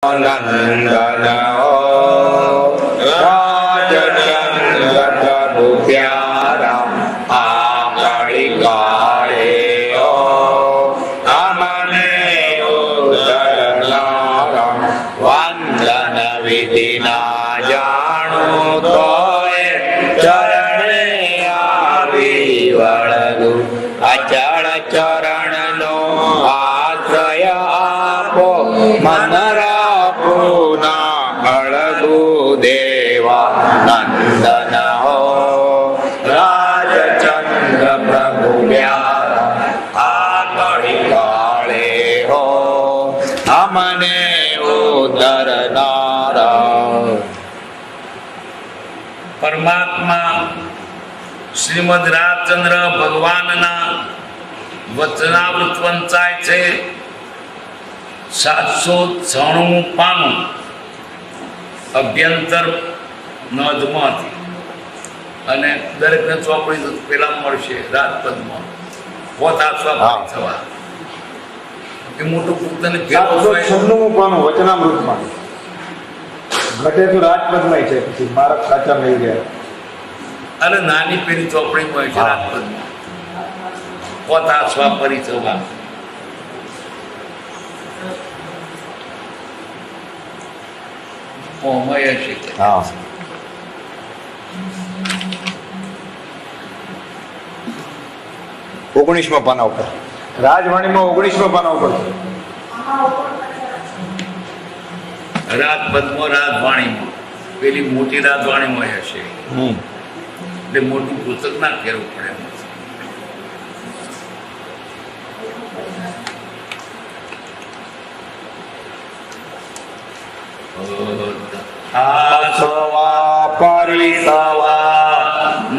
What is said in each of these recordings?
નંદન રાજચંદ્ર પ્રભુ પ્યારા આંગળી કાળે અમને ઉદરનારા વંદન વિધિ ના જાણું તોય ચરણે આવી વળગુ અચળ ચરણ નો આશ્રય આપો મનરા દેવા નંદન હો રાજચંદ્ર પ્રભુ પ્યારા આંગળી કાળે હો અમને ઉદ્ધરનારા. પરમાત્મા શ્રીમદ રાજચંદ્ર ભગવાનના વચનામૃત વંચાય છે 796 પાનું અભ્યંતર નોંધમાંથી, અને દરેકને ચોપડી પેલા મળશે રાજપદમાં પોતા થવા એ મોટું પુસ્તકને 796 પાનું વચનામૃતમાં ઘટે તો રાજપદમાં છે, પછી મારા કાચા મળી ગયા. અરે નાની પેલી ચોપડી મળે છે રાજપદમાં પોતા સ્વાપરી થવા. હા, 19મા પાના ઉપર રાજવાણીમાં 19મા પાના ઉપર રાજપદમાં રાજવાણીમાં પેલી મોટી રાજવાણીમાં હશે એટલે મોટું પુસ્તક ના ફેરવું પડે. આસવા પરિસવા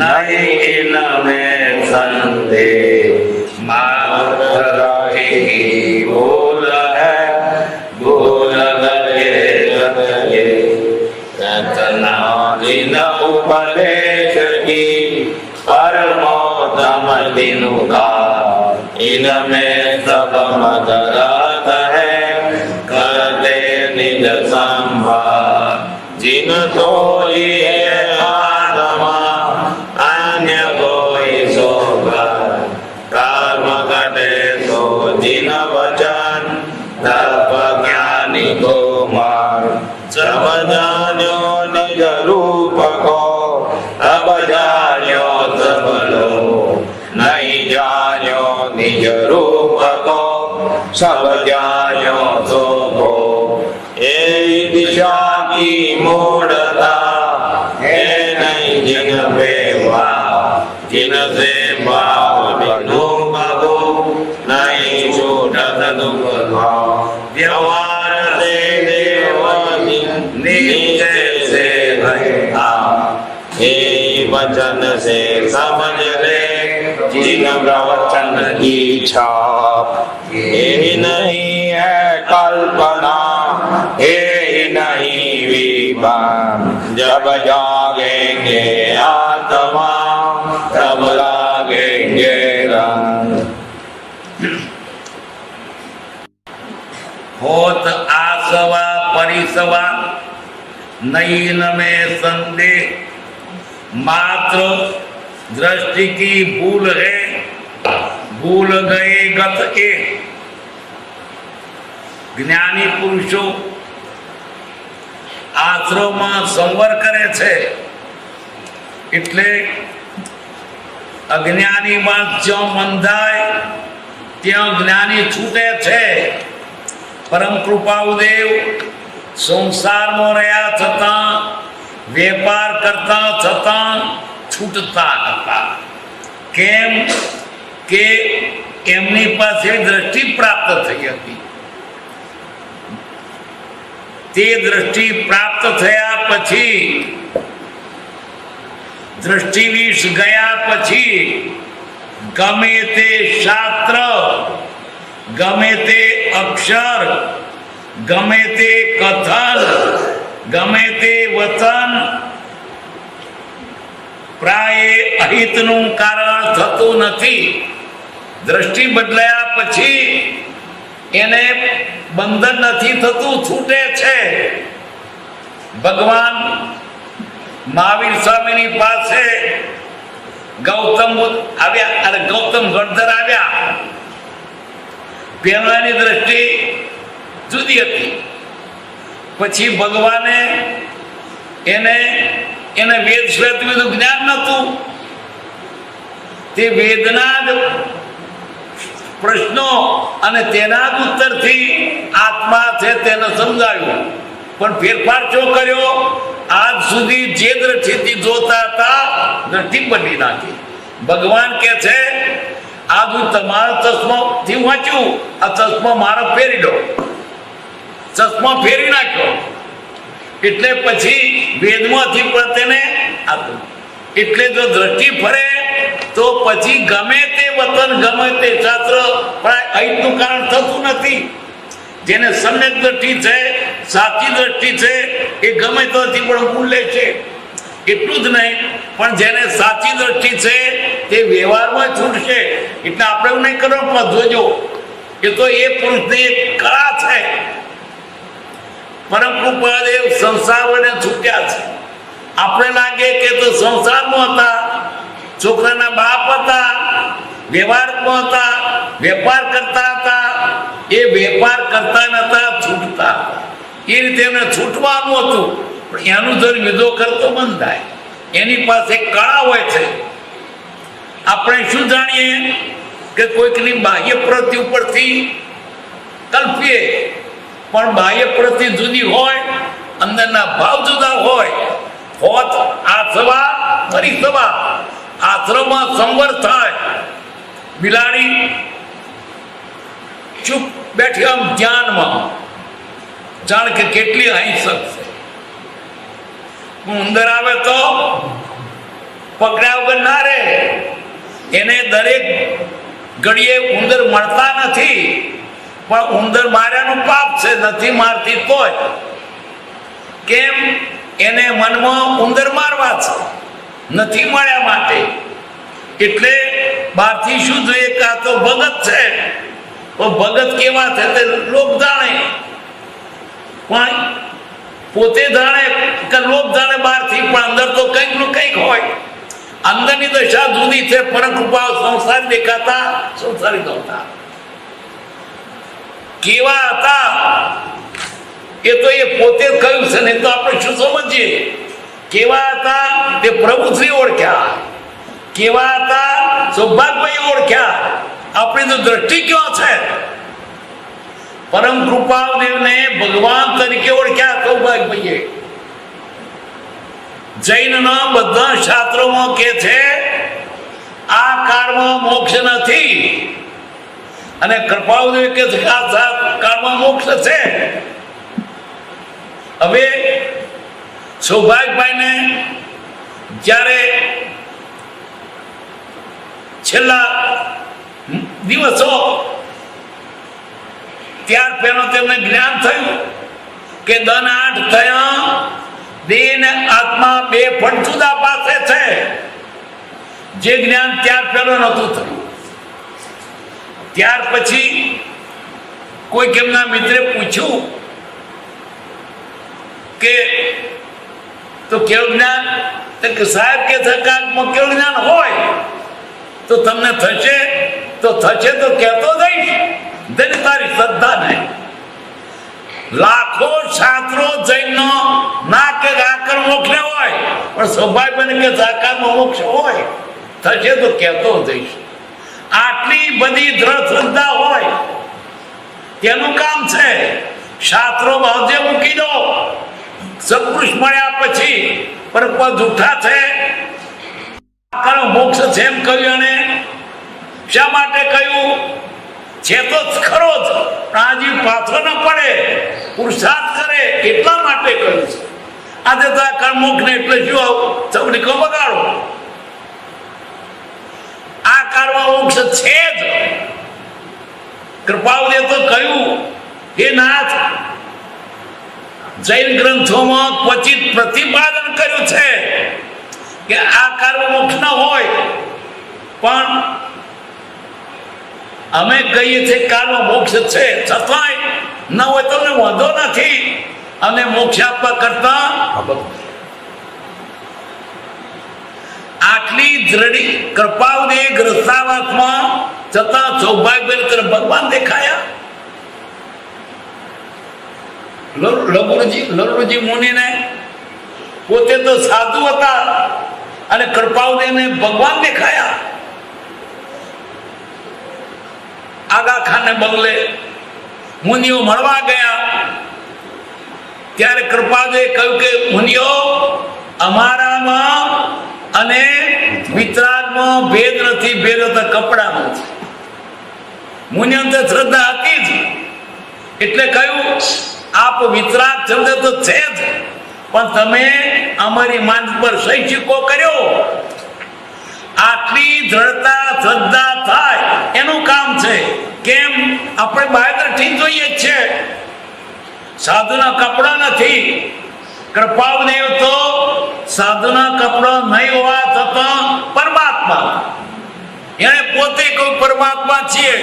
નહીં નમે સંદે માત્ર રહી બોલ હૈ બોલ ગયે રચના દિન ઉપદેશ કી પરમોત્તમ દિनु का इनमें सब मदरत है करते निज संभाल जिन कोई आत्मा अन्य कोई सोगा कर्म करे तो जिन वचन तप ज्ञानी को मार सब जान्यो निज रूप को अब जान्यो सब लो नहीं जान्यो निज रूप को सब जान्यो तो को ए दिशा की मूढ़ता है नहीं जिन बेवा जिन से भाव बिनु भगो नहीं छूटत दुख भाव व्यवहार से देव नीचे से भया हे वचन से समझ ले जिन प्रवचन की छाप ये नहीं है कल्पना ये नहीं विमान जब जागेंगे आत्मा तब लागेंगे रंग. होत आसवा परिसवा नयन में संदेह मात्र दृष्टि की भूल है भूल गए गत के. જ્ઞાની પુરુષો આશ્રમમાં સંવર કરે છે એટલે અજ્ઞાનીમાં જ્યાં બંધાય ત્યાં જ્ઞાની છૂટે છે. પરમ કૃપાઉદેવ સંસારમાં રહ્યા છતાં વેપાર કરતા છતાં છૂટતા હતા. કેમ કે એમની પાસે દ્રષ્ટિ પ્રાપ્ત થઈ હતી. તે દ્રષ્ટિ પ્રાપ્ત થયા પછી દ્રષ્ટિવિષ ગયા પછી ગમે તે શાસ્ત્ર ગમે તે અક્ષર ગમે તે કથન ગમે તે વચન પ્રાય અહિતનું કારણ થતું નથી. દ્રષ્ટિ બદલાયા પછી એને બંધન નથી થતું, છૂટે છે. ભગવાન મહાવીર સ્વામીની પાસે ગૌતમ આવ્યા અને ગૌતમ ગણધર આવ્યા. પહેલાની દ્રષ્ટિ જુદી હતી. પછી ભગવાને એને વેદ શ્વેત વિધું જ્ઞાન નહોતું. તે વેદના જ પ્રશ્નો અને તેના જ ઉત્તરથી આત્મા છે તેને સમજાવ્યું. પણ ફેરફાર શું કર્યો? આજ સુધી જે દ્રષ્ટિથી જોતા હતા દ્રષ્ટિ બદલી નાખી. ભગવાન કે છે આજ હું તમારો ચશ્મો થી વાંચ્યું, આ ચશ્મો મારો ફેરી દો. ચશ્મો ફેરી નાખ્યો એટલે પછી વેદમાંથી પણ તેને આપ્યું. એટલે જો દ્રષ્ટિ ફરે તો પછી ગમે તે વતન ગમે તે શાસ્ત્ર પણ અહીંનું કારણ થતું નથી. જેને સમ્યક દ્રષ્ટિ છે, સાચી દ્રષ્ટિ છે, એ ગમે તોથી પણ મૂલ્ય છે. એટલું જ નહીં, પણ જેને સાચી દ્રષ્ટિ છે તે વ્યવહારમાં છૂટશે. એટલે આપણે એવું નહીં કરવું, જોજો એ તો એ પુરુષની એક કળા છે. પરમ કૃપાદેવ સંસાર વડે છૂટ્યા છે. આપણે લાગે કે તો સંસારમાં હતા, છોકરાના બાપ હતા, વ્યવહારમાં હતા, વેપાર કરતા હતા. એ વેપાર કરતા નતા, છૂટતા હતા. એ રીતે એમને છૂટવાનું હતું. પણ એનું જો વિધો કરતો બંધ થાય. એની પાસે કળા હોય છે. આપણે શું જાણીએ કે કોઈકની બાહ્ય પ્રવૃત્તિ ઉપરથી કલ્પીએ, પણ બાહ્ય પ્રવૃત્તિ જુદી હોય, અંદરના ભાવ જુદા હોય. હોત આસવા પરિસવા, આશ્રમમાં સંવર થાય. બિલાડી ચૂપ બેઠી આમ ધ્યાનમાં, જાણ કે કેટલી અહિંસક છે. ઉંદર આવે તો પકડ્યા વગર ના રહે. એને દરેક ઘડીએ ઉંદર મળતા નથી, પણ ઉંદર માર્યાનું પાપ છે, નથી મારતી તોય. કેમ? એને મનમાં ઉંદર મારવા છે, નથી મળ્યા માટે. એટલે બહારથી શું જોઈએ કે આ તો ભગત છે. ભગત કેવા છે તે લોક જાણે, પણ પોતે જાણે કે લોક જાણે બહારથી, પણ અંદર તો કંઈક નું કંઈક હોય. અંદરની દશા જુદી છે. પરમ કૃપા સંસારી દેખાતા, સંસારી નહોતા. કેવા હતા એ તો એ પોતે જ કહ્યું છે ને, તો આપણે શું સમજીએ? કેવા હતા તે પ્રભુશ્રી ઓળખ્યા, કેવા હતા સૌભાગ્યભાઈ ઓળખ્યા. આપણી તો દ્રષ્ટિ ક્યાં છે? પરમ કૃપાદેવને ભગવાન તરીકે ઓળખ્યા સૌભાગ્યભાઈએ. જૈનના બધા શાસ્ત્રોમાં કે છે આ કાળમાં મોક્ષ નથી, અને કૃપાદેવ કે છે આ કાળમાં મોક્ષ છે. હવે સૌભાગ્યભાઈને જ્યારે છેલ્લા દિવસો ત્યાર પહેલો તેમને જ્ઞાન થયું કે દન 8 થયા, દેહ ને આત્મા બે ફળ જુદા પાસે છે. જે જ્ઞાન ત્યાર પહેલો નહોતું થયું. ત્યાર પછી કોઈ એમના મિત્રે પૂછ્યું કે તો કેવું જ્ઞાન? કે સાહેબ કે કેવું જ્ઞાન હોય તો તમને થશે, તો થશે તો કહેતો જઈશ, તેની તારી શ્રદ્ધા નહીં. લાખો શાસ્ત્રો જૈનો ના કે આકર મોક્ષ ને હોય, પણ સૌભાગ્ય બને કે સાકારમાં મોક્ષ હોય, થશે તો કહેતો જઈશ. આટલી બધી દ્રઢ શ્રદ્ધા હોય તેનું કામ છે. શાસ્ત્રો બાજે મૂકી દો. સત્પુરુષ મળ્યા પછી પર જૂઠા છે, મોક્ષ છે એમ કહ્યું. અને શા માટે કહ્યું? છે તો ખરો જ, આજે પાછો ન પડે, પુરુષાર્થ કરે એટલા માટે કહ્યું છે. આજે તો આ કર્મોક્ષ ને એટલે શું આવું ચવડીકો બગાડો? આ કાળમાં મોક્ષ છે જ. કૃપાવદે તો કહ્યું, હે નાથ, જૈન ગ્રંથોમાં ક્વચિત પ્રતિપાદન કર્યું છે કે આ કાળમાં મોક્ષ ન હોય, પણ અમે કહીએ છીએ કાળમાં મોક્ષ છે. છતાંય ન હોય તો વાંધો નથી, અને મોક્ષ આપવા કરતા આટલી દ્રઢી કૃપાવદે ગ્રસ્તાવાસમાં છતાં સૌભાગ્ય તરફ ભગવાન દેખાયા. લરુજી મુનિને પોતે તો સાધુ હતા અને કૃપાવદેને ભગવાન દેખાયા. આગા ખાને બંગલે મુનિઓ મળવા ગયા ત્યારે કૃપાદે કહ્યું કે મુનિઓ, અમારામાં અને વિતરાગમાં ભેદ નથી, ભેદ તો કપડામાં છે. મુનિઓ તો શ્રદ્ધા હતી જ એટલે કહ્યું આપ વિતરાગ શબ્દ તો છે જ, પણ તમે અમારી માન પર શૈક્ષિકો કર્યો. આટલી દ્રઢતા શ્રદ્ધા થાય એનું કામ છે. કેમ? આપણે બહાર ઠીક જોઈએ છે, સાધુના કપડા નથી. કૃપાદેવ તો સાધુના કપડા નહીં હોવા છતાં પરમાત્મા, એને પોતે કોઈ પરમાત્મા છીએ,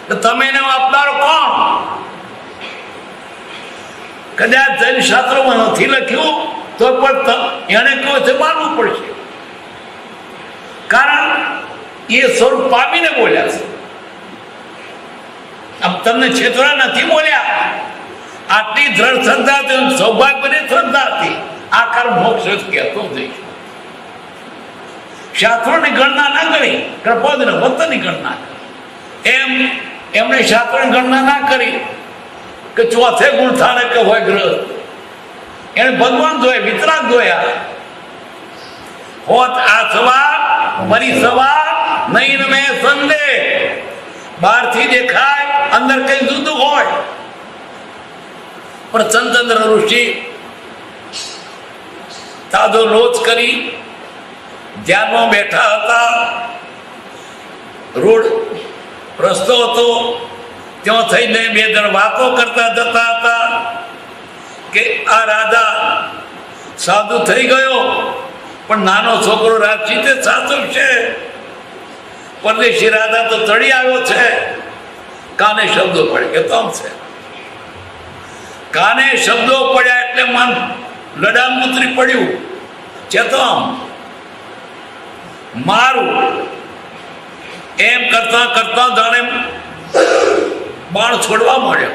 તો તમે એને આપનારો કોણ? કદાચ જૈન શાસ્ત્રોમાં નથી લખ્યું તો પણ એને કહ્યું છે માનવું પડશે, કારણ એ સ્વરૂપ પામીને બોલ્યા છે. તમને છેતરા નથી બોલ્યા. આટલી દ્રઢ શ્રદ્ધા, સૌભાગ્યની શ્રદ્ધા હતી. આકાર મોક્ષ કહેતો જઈશ. શાસ્ત્રોની ગણના ના કરી, કૃપાદના વતનની ગણના એમ એમણે શાસ્ત્રોની ગણના ના કરી કે ચોથે ગુણ થાને કે હોય ગ્રહ. એને ભગવાન જોયા, વિતરાગ જોયા. હોત આ સવા પરિસવા નહીં મેં સંદેહ. બહારથી દેખાય, અંદર કઈ જુદું હોય. પણ ચંદ્ર ઋષિ તાજો લોચ કરી ધ્યાનમાં બેઠા હતા. રોડ રસ્તો હતો, ત્યાં થઈને બે જણ વાતો કરતા જતા હતા કે આ રાજા સાધુ થઈ ગયો, પણ નાનો છોકરો રાજસીતે સાચો છે. પરદેશી રાજા તો ચડી આવ્યો છે. કાને શબ્દો પડે કે તમ છે. કાને શબ્દો પડ્યા એટલે મન લડામ ઉતરી પડ્યું. ચેતમ મારું એમ કરતા કરતા જાણે બાણ છોડવા મળ્યો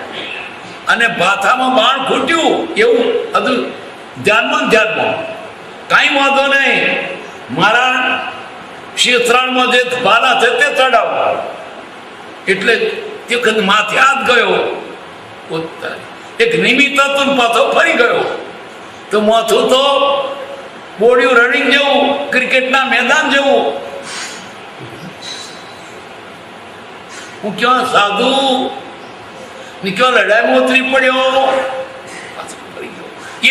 અને ભાથામાં બાણ ફૂટ્યું. એવું હતું ધ્યાનમાં કાંઈ વાંધો નહીં, મારા શેત્રાણમાં જે બાલા છે તે ચડાવો. એટલે તે માથે હાથ ગયો. એક નિમિત્ત હતું, પાછો ફરી ગયો તો માથું તો બોડિયું રનિંગ જેવું, ક્રિકેટના મેદાન જેવું. હું ક્યાં સાધુ ને ક્યાં લડાઈમાં ઉતરી પડ્યો,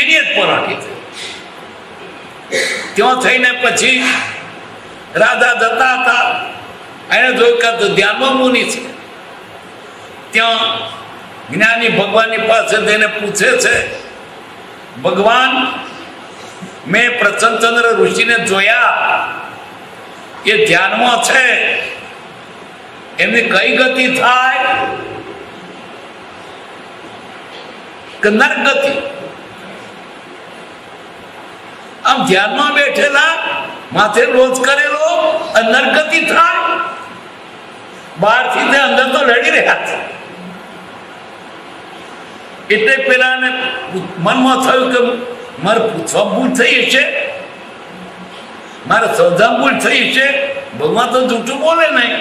એની જ પરાઠી થઈ. ત્યાં થઈને પછી રાધા જતા હતા, એને જોયું કે ધ્યાનમાં મુનિ છે. ત્યાં જ્ઞાની ભગવાનની પાસે જઈને પૂછે છે, ભગવાન મેં પ્રસન્નચંદ્ર ઋષિને જોયા, એ ધ્યાનમાં છે, એમની કઈ ગતિ થાય? કે નર ગતિ. આમ ધ્યાનમાં બેઠેલા માથે રોજ કરેલો નરગતિ થાય. બહારથી તે અંદર તો લડી રહ્યા છે. એટલે પેલાને મનમાં થયું કે મારે પૂછવા ભૂલ થઈ છે, મારે સૌધા ભૂલ થઈ છે. ભગવાન તો જૂઠું બોલે નહીં.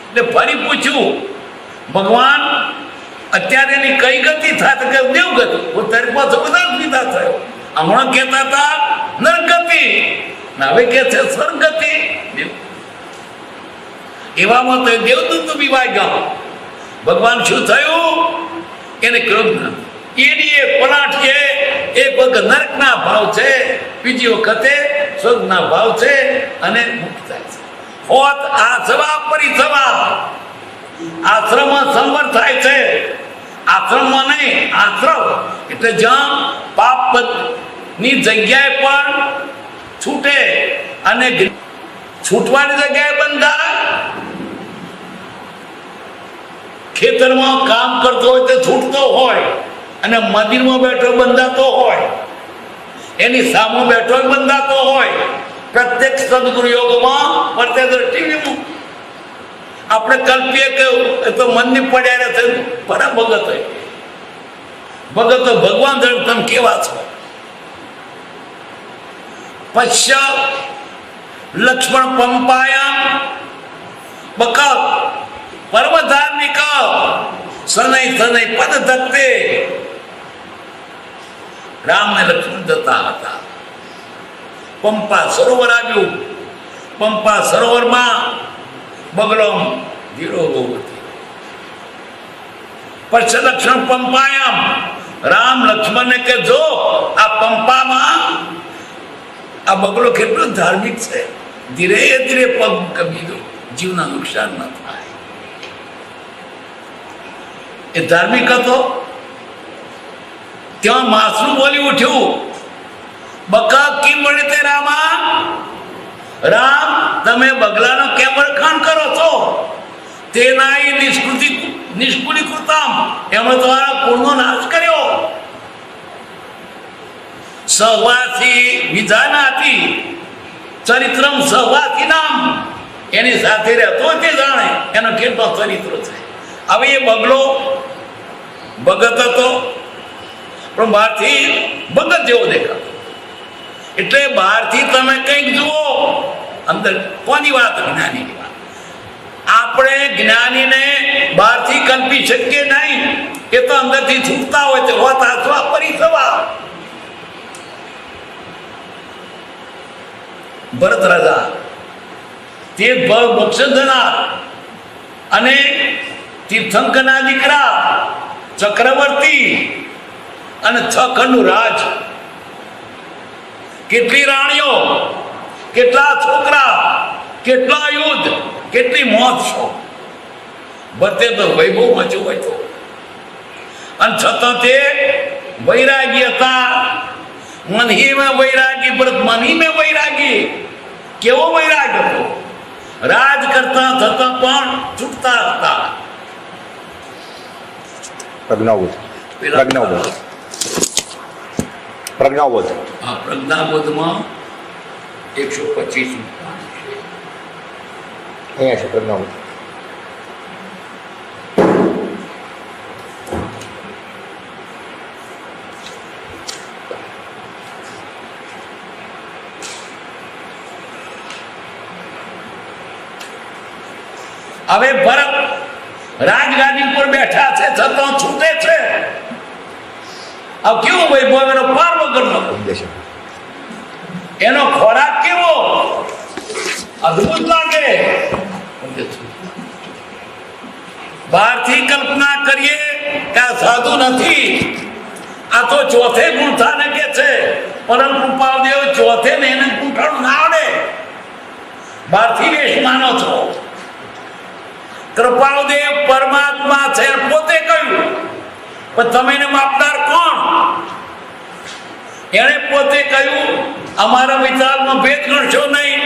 એટલે ફરી પૂછ્યું, ભગવાન અત્યારે એની કઈ ગતિ થાય? તો કે દેવ ગતિ. તારી પાસે બધા વિદા થયો. હમણાં કહેતા હતા નરગતિ, હવે કે છે સ્વર્ગતિ. એવામાં તો દેવદૂત બીવાઈ ગયો. ભગવાન શું થયું? એને ક્રોધ એની એ પલાટ છે. એક વખત નરકના ભાવ છે, બીજી વખતે સ્વર્ગના ભાવ છે, અને મુક્ત થાય છે. હોત આસવા પરિસવા. આશ્રમમાં સંવર થાય છે, આશ્રમમાં નહીં. આશ્રમ એટલે જ્યાં પાપ ની જગ્યાએ પણ છૂટે અને છૂટવાની જગ્યાએ બંધાય. ખેતરમાં કામ કરતો હોય તે છૂટતો હોય અને મંદિરમાં બેઠો બંધાતો હોય, એની સામે બેઠો બંધાતો હોય. પ્રત્યેક સદગુરુ યોગમાં પ્રત્યે દ્રષ્ટિ આપણે કલ્પીએ કે એ તો મનની પડ્યા છે પરા ભગત હોય. ભગતો ભગવાન તમે કેવા છો? પશ્ય લક્ષ્મણ પંપાયા બક પરમ ધાર્મિક શનૈ શનૈ પદ ધત્તે. રામ ને લક્ષ્મણ જતા હતા. પંપા સરોવર આવ્યું. પંપા સરોવરમાં બગલો ધીરો ગોવતી. પછી લક્ષ્મણ પંપાયામ, રામ લક્ષ્મણને કે જો આ પંપામાં આ બગલો કેટલો ધાર્મિક છે, ધીરે ધીરે પગ કમી દો, જીવના નુકસાન ન થાય. એ ધાર્મિક હતો. ત્યાં માસનું બોલી ઉઠ્યું, બકા કી મળે તે રામા, રામ તમે બગલાનો કેમ વખાણ કરો છો? તેના નિષ્કુલી કૃતામ, એમણે તમારા કુળનો નાશ કર્યો. સહવાસી વિધાનાથી ચરિત્રમ સહવાસી નામ, એની સાથે રહેતો તે જાણે એનો કેટલો ચરિત્ર છે. હવે એ બગલો ભગત હતો પણ બહારથી ભગત જેવો દેખાતો. એટલે બહારથી તમે કંઈક જુઓ, અંદર કોની વાત? જ્ઞાનીની વાત. આપણે જ્ઞાનીને બહારથી કલ્પી શકીએ નહીં, એ તો અંદરથી છૂટતા હોય છે. હોત આસવા પરિસવા. ભરત રાજા તે મોક્ષધના અને તીર્થંકરના દીકરા ચક્રવર્તી અને 6 ખંડનું રાજ, કેટલી રાણીઓ, કેટલા છોકરા, કેટલા યુદ્ધ, કેટલી મોત છો. ભરતે તો વૈભવ મચ્યો હોય તો, અને છતાં તે વૈરાગી હતા. મનહી મેં વૈરાગી, ભરત મનહી મેં વૈરાગી. કેવો વૈરાગ હતો! રાજ કરતા થતા પણ છૂટતા હતા. પ્રજ્ઞાબોધ. આ પ્રજ્ઞાબોધમાં 125 અહીંયા છે પ્રજ્ઞાબોધ. હવે ભરત રાજગાદી પર બેઠા છે, છતાં છૂટે છે. આ કેવો વૈભવ, એનો પાર વગરનો. એનો ખોરાક કેવો અદ્ભુત લાગે. બહારથી કલ્પના કરીએ કે આ સાધુ નથી, આ તો ચોથે ગુંઠાને કે છે. પરમ કૃપાદેવ ચોથે ને એને ગુંઠાણું ના આવડે. બહારથી વેશ માનો છો. કૃપાળુદેવ પરમાત્મા છે પોતે કહ્યું, પણ તમે એને માપનાર કોણ? એને પોતે કહ્યું અમારા વિચારમાં ભેદ ગણશો નહીં.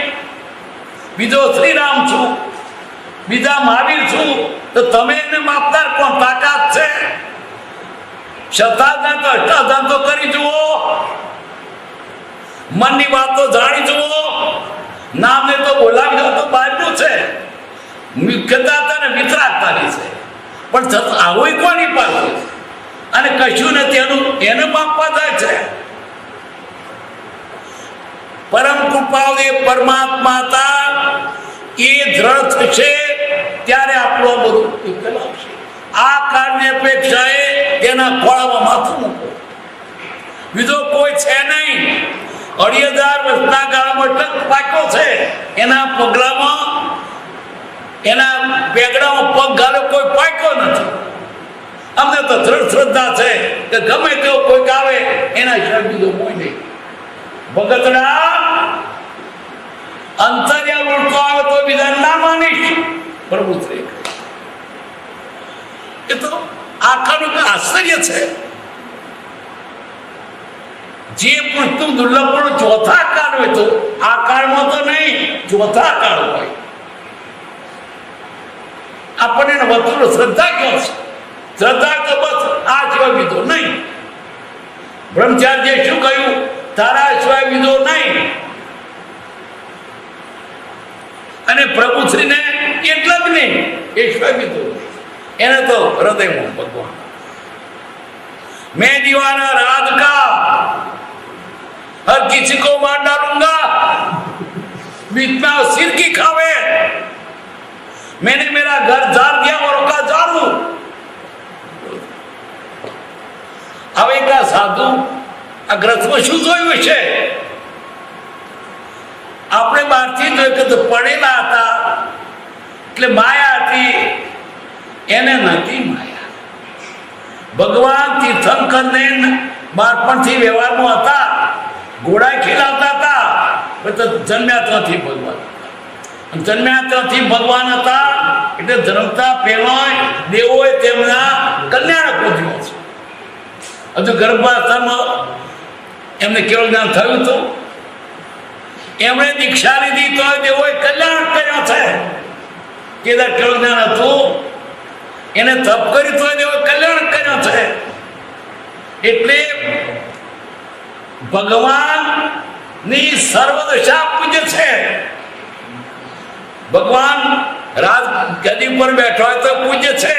બીજો શ્રીરામ છું, બીજા મહાવીર છું, તો તમે એને માપનાર કોણ? તાકાત છે. શતાધાર તો અષ્ટાધાર તો કરી જુઓ, મનની વાતો જાણી જુઓ. નામને તો બોલાવી દો તો બહારનું છે. મુખ્યતા ને વિતરાગતાની છે, પણ આવું કોની પાસે? અને કશું નથી એનું, એને માપવા જાય છે. પરમ કૃપાળુ પરમાત્મા હતા. એ દ્રઢ થશે ત્યારે આપણું બધું ઉકેલ આવશે. આ કાળની અપેક્ષાએ તેના ખોળામાં માથું મૂકો. બીજો કોઈ છે નહીં. 2,500 વર્ષના ગાળામાં ટક પાક્યો છે. એના પગલામાં, એના પેગડામાં પગ ગાળો કોઈ પાક્યો નથી. અમને તો દ્રઢ શ્રદ્ધા છે કે ગમે તેવો કોઈક આવે એના સિવાય બીજો કોઈ નહીં. ભગતડા અંતર્યા ઉડતો આવે તો બીજા ના માનીશ. પ્રભુ શ્રી એ તો આખાનું આશ્ચર્ય છે. જે પુસ્તક દુર્લભ પણ ચોથા કાળ હોય તો આ કાળમાં તો નહીં, ચોથા કાળ હોય. આપણને વસ્તુનો શ્રદ્ધા ક્યાં છે? શ્રદ્ધા તો બસ આ સિવાય બીજો નહીં. બ્રહ્મચાર્ય શું કહ્યું? તારા સિવાય બીજો નહીં. અને પ્રભુ શ્રીને એટલા જ નહીં, એ સિવાય બીજો નહીં. એને તો હૃદયમાં ભગવાન. मैं दीवाना रात का, हर किसी को मार डालूंगा, बीच में सिर की खावे. मैंने मेरा घर जार दिया और उसका जारू. હવે કા સાધુ આ ગ્રંથમાં શું જોયું છે? આપણે બહારથી જોયું કે પડેલા હતા એટલે માયા હતી, એને નથી માયા. ભગવાન તીર્થંકરને બાળપણથી વ્યવહારમાં હતા, ઘોડા ખેલાવતા હતા, જન્મ્યા ત્યાંથી ભગવાન હતા. જન્મ્યા ત્યાંથી ભગવાન હતા એટલે જન્મતા પહેલા દેવોએ તેમના કલ્યાણ પૂજ્યો છે. હજુ ગર્ભાવસ્થામાં એમને કેવળ જ્ઞાન થયું હતું, એમણે દીક્ષા લીધી તો દેવોએ કલ્યાણ કર્યો છે. કેદાર કેવળ જ્ઞાન હતું, એને તપ કરી તો દેવોએ કલ્યાણ કર્યો છે. એટલે ભગવાનની સર્વદશા પૂજ્ય છે. ભગવાન રાજ ગદી પર બેઠો હોય તો પૂજ્ય છે,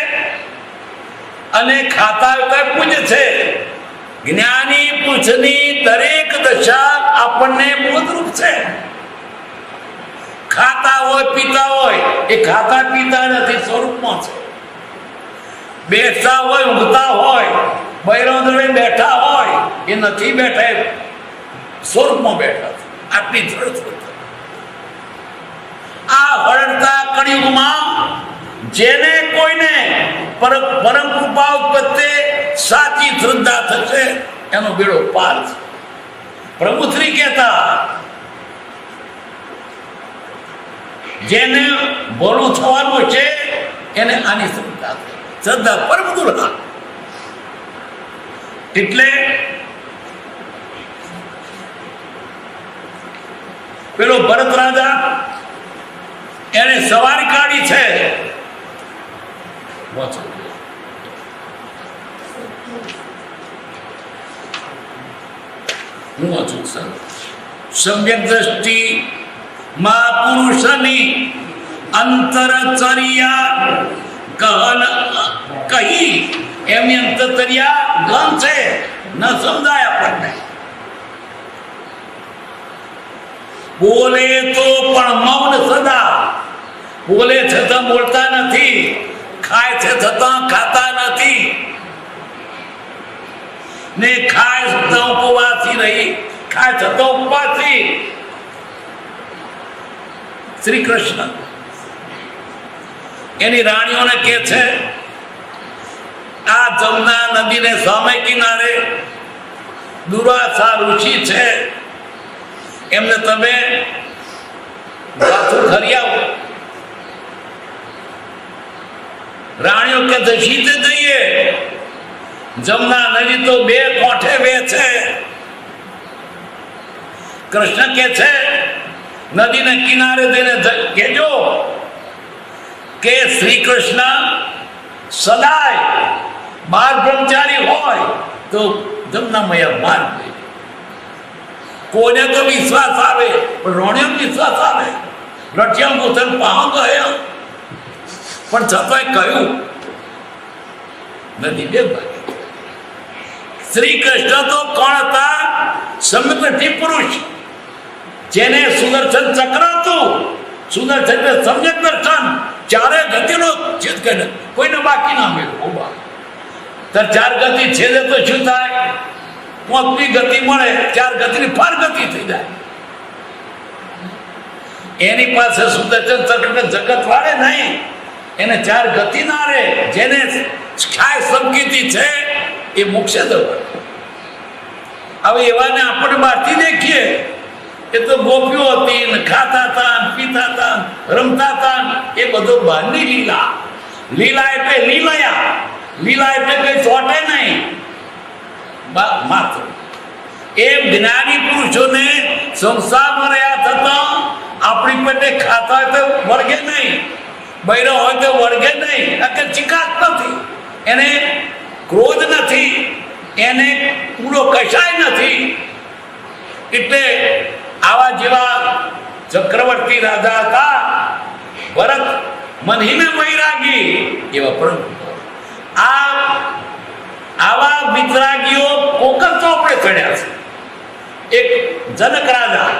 અને ખાતા હોય તો પૂજ્ય છે. જ્ઞાની પુરુષની દરેક દશા આપણને બોધરૂપ છે. ખાતા હોય પીતા હોય એ ખાતા પીતા નથી, સ્વરૂપમાં છે. બેઠતા હોય ઊંઘતા હોય, બૈરોદરે બેઠા હોય એ નથી બેઠા, સ્વરૂપમાં બેઠા છે. આટલી જળ. આ હળતા કળિયુગમાં જેને કોઈને પરમ કૃપા પ્રત્યે સાચી શ્રદ્ધા થશે એનો બેડો પાર છે. પ્રભુ શ્રી કહેતા જેને ભલું થવાનું છે એને આની શ્રદ્ધા છે. શ્રદ્ધા પરમ દુર્લભ. એટલે પેલો ભરત રાજા એને સવારી કાઢી છે. હું વાંચું સર. સમ્યક દ્રષ્ટિ માં પુરુષની અંતરચર્યા કહન કહી એમની અંતરચર્યા ગમ છે, ન સમજાય આપણને. બોલે તો પણ મૌન સદા, બોલે છતાં બોલતા નથી, ખાય છે છતાં ખાતા નથી, ને ખાય છતાં ઉપવાસી રહી, ખાય છતાં ઉપવાસી. શ્રી કૃષ્ણ એની રાણીઓને કે છે, આ જમના નદીને સામે કિનારે દુર્વાસા ઋષિ છે, એમને તમે પાછું ખરી આવો. રાણીઓ કે દશીતે જઈએ. જમના નદી તો બે કોઠે બે છે. કૃષ્ણ કે છે નદીને કિનારે જઈને કહેજો કે શ્રી કૃષ્ણ સદાય બાર બ્રહ્મચારી હોય તો જમનામય બાર. કોને તો વિશ્વાસ આવે, પણ રોણ્યો વિશ્વાસ આવે. રટિયા પોતાને પાહો ગયો, પણ છતાંય કહ્યું નથી બે ભાઈ. શ્રી કૃષ્ણ તો કોણ હતા? સમગ્ર પુરુષ, જેને સુદર્શન ચક્ર હતું. સુદર્શન સમ્યક દર્શન, ચારે ગતિનો છેદ કરે, કોઈને બાકી ના મળ્યું. ચાર ગતિ છેદે તો શું થાય? પોતની ગતિ મળે, ચાર ગતિની ફાર ગતિ થઈ જાય. એની પાસે સુદર્શન ચક્ર જગત વાળે નહીં, એને ચાર ગતિ ના રે. જેને છાય સંકિતિ છે એ મોક્ષે દવા. હવે એવાને આપણે બહારથી દેખીએ, એ તો ગોપીઓ હતી, ખાતા હતા, પીતા હતા, રમતા હતા. એ બધું બહારની લીલા. લીલા એટલે લીલાયા. લીલા એટલે કઈ ચોટે નહીં, માત્ર. એમ જ્ઞાની પુરુષોને સંસારમાં રહ્યા થતા આપણી પેટે ખાતા હોય તો વર્ગે નહીં, બૈરો હોય તો વળગે નહીં, કે ચિકાસ નથી, એને ક્રોધ નથી, એને પૂરો કશાય નથી. એટલે આવા જેવા ચક્રવર્તી રાજા હતા ભરત મનહીને વૈરાગી એવા. પરંતુ આવા વિતરાગીઓ કોકર ચોપડે ચડ્યા છે. એક જનક રાજા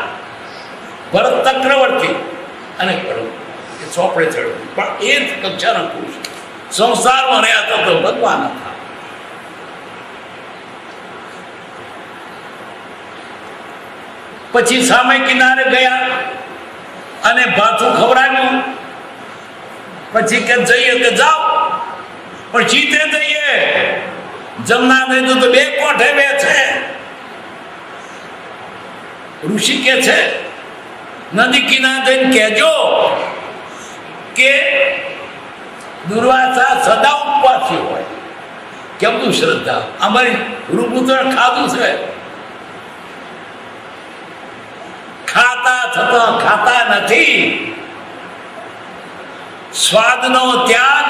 ભરત ચક્રવર્તી અને ચોપડે ચડ્યો, પણ એ જ કક્ષાનો પુરુષ સંસારમાં રહ્યા હતા તો ભગવાન હતા. પછી સામે કિનારે ગયા અને ભાથું ખવડાવ્યું. પછી કે જઈએ કે જાઓ, પણ જીતે જઈએ. જમના નહીં તો બે કોઠે બે છે. ઋષિ કે છે નદી કિનારે જઈને કહેજો કે દુર્વાસા સદા ઉપવાસી હોય. કેમનું શ્રદ્ધા? અમારી રૂપુત્ર ખાધું છે, ખાતા થતા ખાતા નથી. સ્વાદનો ત્યાગ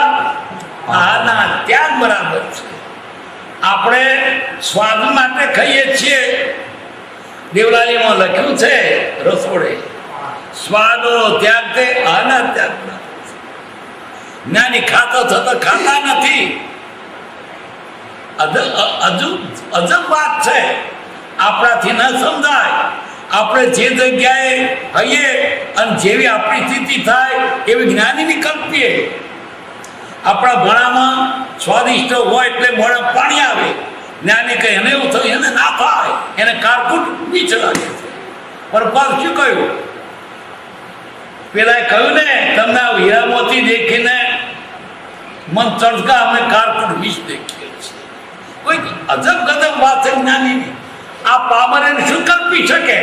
આહારના ત્યાગ બરાબર છે. આપણે સ્વાદ માટે ખાઈએ છીએ. દેવલાલીમાં લખ્યું છે રસોડે, સ્વાદનો ત્યાગ તે આહારના ત્યાગ બરાબર છે. જ્ઞાની ખાતો થતા ખાતા નથી. અજબ વાત છે, આપણાથી ન સમજાય. આપણે જે જગ્યાએ હઈએ અને જેવી આપણી સ્થિતિ થાય એવી જ્ઞાનીની કલ્પીએ. આપણા ભણામાં સ્વાદિષ્ટ હોય એટલે મોઢે પાણી આવે. જ્ઞાની કહે એને એવું થયું, એને ના થાય, એને કારકુટ નીચ લાગે છે. પણ પગ શું કહ્યું? પેલા કહ્યું ને તમને હીરા મોતી દેખીને મન ચડકા, અમે કારકુટ વિષ દેખીએ છીએ. કોઈ અજબ ગજબ વાત છે જ્ઞાનીની. આ પામર એને શું કલ્પી શકે?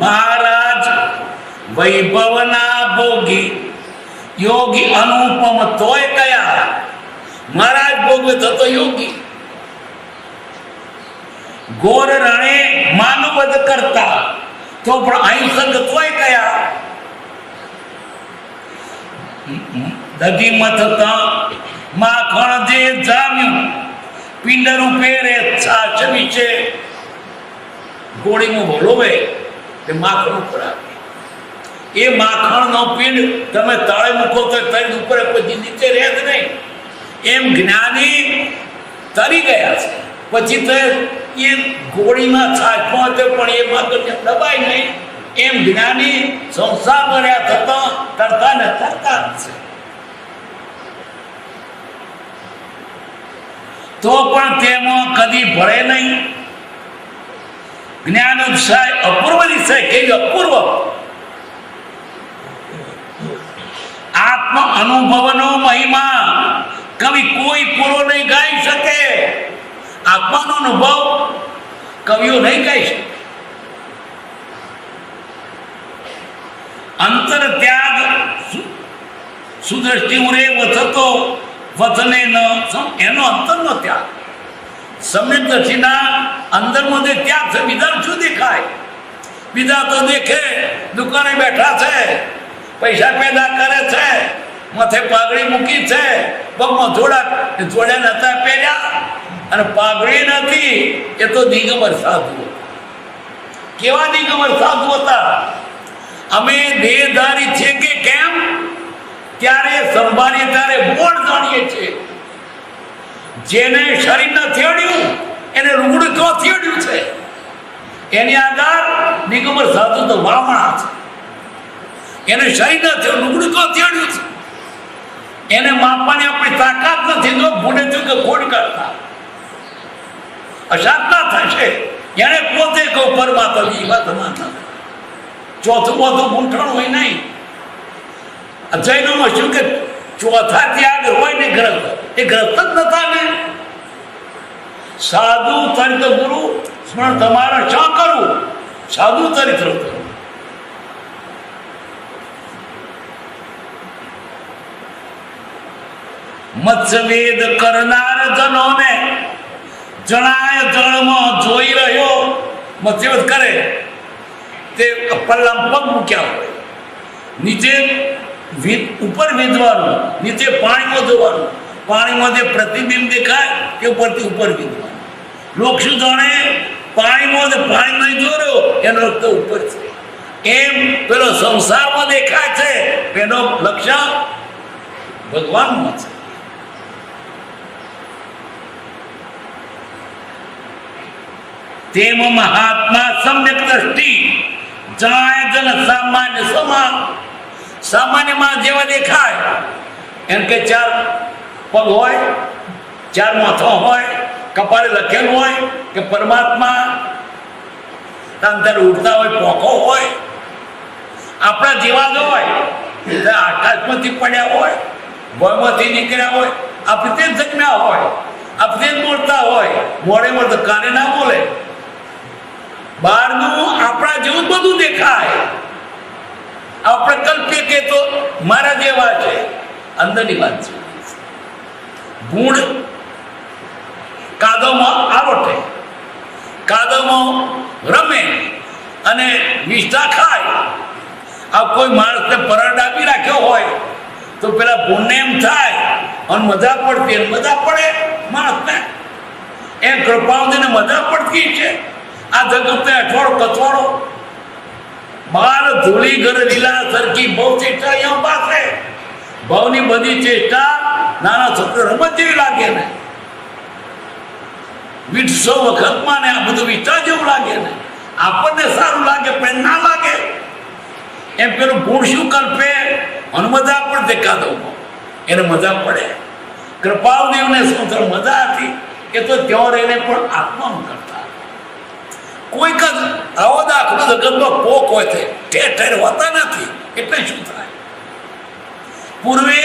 મહારાજ વૈભવના ભોગી યોગી અનુપમ તોય કયા. મહારાજ ભોગવે થતો યોગી. ઘોર રણે માનવદ કરતા તો પણ અહિંસક તોય કયા. દગી મથતા માખણ જે જામ્યું પિંડ રૂપે રે છાછ વિશે. ગોળીમાં ભરોવે તે માખણ ઉપર આવે. એ માખણનો પિંડ તમે તળે મૂકો તો તરી ઉપર પછી નીચે રહે જ નહીં. એમ જ્ઞાની તરી ગયા છે. પછી તો એ ગોળીમાં છાછમાં હતો પણ એ માખણ દબાય નહીં. એમ જ્ઞાની સંસાર ભર્યા થતા કરતા ને કરતા છે. તો પણ તેમાં કદી ભળે નહીં. જ્ઞાન ઉત્સાહ અપૂર્વ દિશે કેવી અપૂર્વ. આત્મ અનુભવનો મહિમા કવિ કોઈ પૂરો નહીં ગાઈ શકે. આત્માનો અનુભવ કવિઓ નહીં ગાઈ શકે. અંતર ત્યાગ સુદ્રષ્ટિ ઉરે વથતો વથને ન એનો અંતરનો ત્યાગ. સમ્યક દ્રષ્ટિના અંદરમાં જે ત્યાગ છે. બીજા શું દેખાય? બીજા તો દેખે દુકાને બેઠા છે, પૈસા પેદા કરે છે, માથે પાઘડી મૂકી છે, પગમાં જોડ્યા નતા પહેર્યા અને પાઘડી નથી. એ તો દિગંબર સાધુ. કેવા દિગંબર સાધુ હતા? અમે દેહધારી છે કે કેમ ત્યારે સંભાળીએ ત્યારે બોળ જાણીએ છીએ. જેને શરીર ન થેડ્યું એને રૂગડું તો થેડ્યું છે. એની આગળ દિગંબર સાધુ તો વામણા છે. એને શરીર ન થયું, રૂગડું તો થેડ્યું છે. એને માપવાની આપણી તાકાત નથી. તો ભૂલે થયું કે ખોડ કરતા અશાંતતા થશે. એને પોતે કહું પરમાત્મા એ વાત માનતા. ચોથું બધું ગૂંઠણ હોય નહીં. જૈનોમાં શું કે ચોથા ત્યાગ હોય ને ગ્રંથ, એ ગ્રંથ જ નતા ને. સાધુ ચરિત્ર ગુરુ સ્મરણ તમારે શા કરવું? સાધુ ચરિત્ર મત્સ્યવેદ કરનાર જનોને જણાય જળમાં જોઈ રહ્યો. મત્સ્યવેદ કરે તે પલ્લામાં પગ મૂક્યા હોય, નીચે ઉપર વીંધવાનું, નીચે પાણીમાં જોવાનું, પાણીમાં જે પ્રતિબિંબ દેખાય તે ઉપરથી ઉપર વીંધવાનું. લોક શું જાણે પાણીમાં પાણી નહીં દોર્યો એનો રસ્તો ઉપર છે, એમ પેલો સંસારમાં દેખાય છે એનો લક્ષ્ય ભગવાનમાં છે. તેમ મહાત્મા સમ્યક દ્રષ્ટિ જાય જન સામાન્ય સમાન. સામાન્યમાં જેવા દેખાય એમ કે 4 પગ હોય, 4 માથા હોય, કપાળે લખેલું હોય કે પરમાત્મા અંદર ઉડતા હોય, પોખો હોય, આપણા જેવા જ હોય, આકાશમાંથી પડ્યા હોય, ભયમાંથી નીકળ્યા હોય, આપણે તે જન્મ્યા હોય, આપણે જ બોલતા હોય, મોડે મળતો કાને ના બોલે. બહારનું આપણા જેવું બધું દેખાય, આપણે કલ્પીએ કે તો મારા જેવા છે, અંદરની વાત છે. ગુણ કાદવમાં આરોટે, કાદવમાં રમે અને વિષ્ઠા ખાય. આ કોઈ માણસને પરડ આપી રાખ્યો હોય તો પેલા ગુણને એમ થાય અને મજા પડતી, મજા પડે માણસને. એમ કૃપાવતીને મજા પડતી છે. આ જગતને અઠવાડો કથવાડો બાર ધૂળી ઘર લીલા સરખી બહુ ચેષ્ટા અહીંયા પાસે. ભાવની બધી ચેષ્ટા નાના છોકરો રમત જેવી લાગે ને, 100 વખતમાં ને આ બધું વિચાર જેવું લાગે ને, આપણને સારું લાગે પણ ના લાગે. એમ પેલું ગુણ શું કલ્પે અને મજા પણ દેખાતો એને મજા પડે. કૃપાલદેવને શું થયું, મજા હતી એ તો ત્યાં રહીને પણ આત્માનું કરતા. કોઈક જ આવો દાખલો જગતમાં કોક હોય છે, ઠેર ઠેર હોતા નથી. એટલે શું થાય, પૂર્વે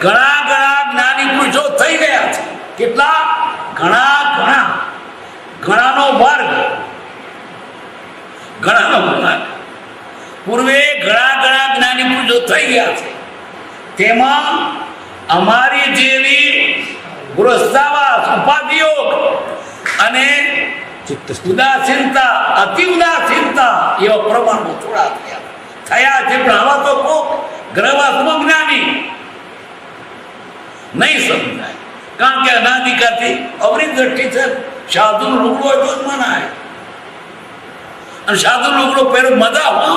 ઘણા જ્ઞાની પુરુષો થઈ ગયા છે. કેટલા? ઘણાનો વર્ગ, પૂર્વે ઘણા જ્ઞાની પુરુષો થઈ ગયા છે. તેમાં અમારી જેવી ગૃહસ્થાવાસ, ઉપાધિયોગ અને ઉદાસીનતા, અતિ ઉદાસીનતા એવા પ્રમાણમાં થોડા થયા છે. પણ આવા તો કોક ગ્રહવાસમાં જ્ઞાની નહીં સમજાય, કારણ કે અનાધિકારથી અવરી દ્રષ્ટિ છે. સાધુનો લુગડો હોય તો જ મનાય, અને સાધુ લુગડો પહેરો મજા હો.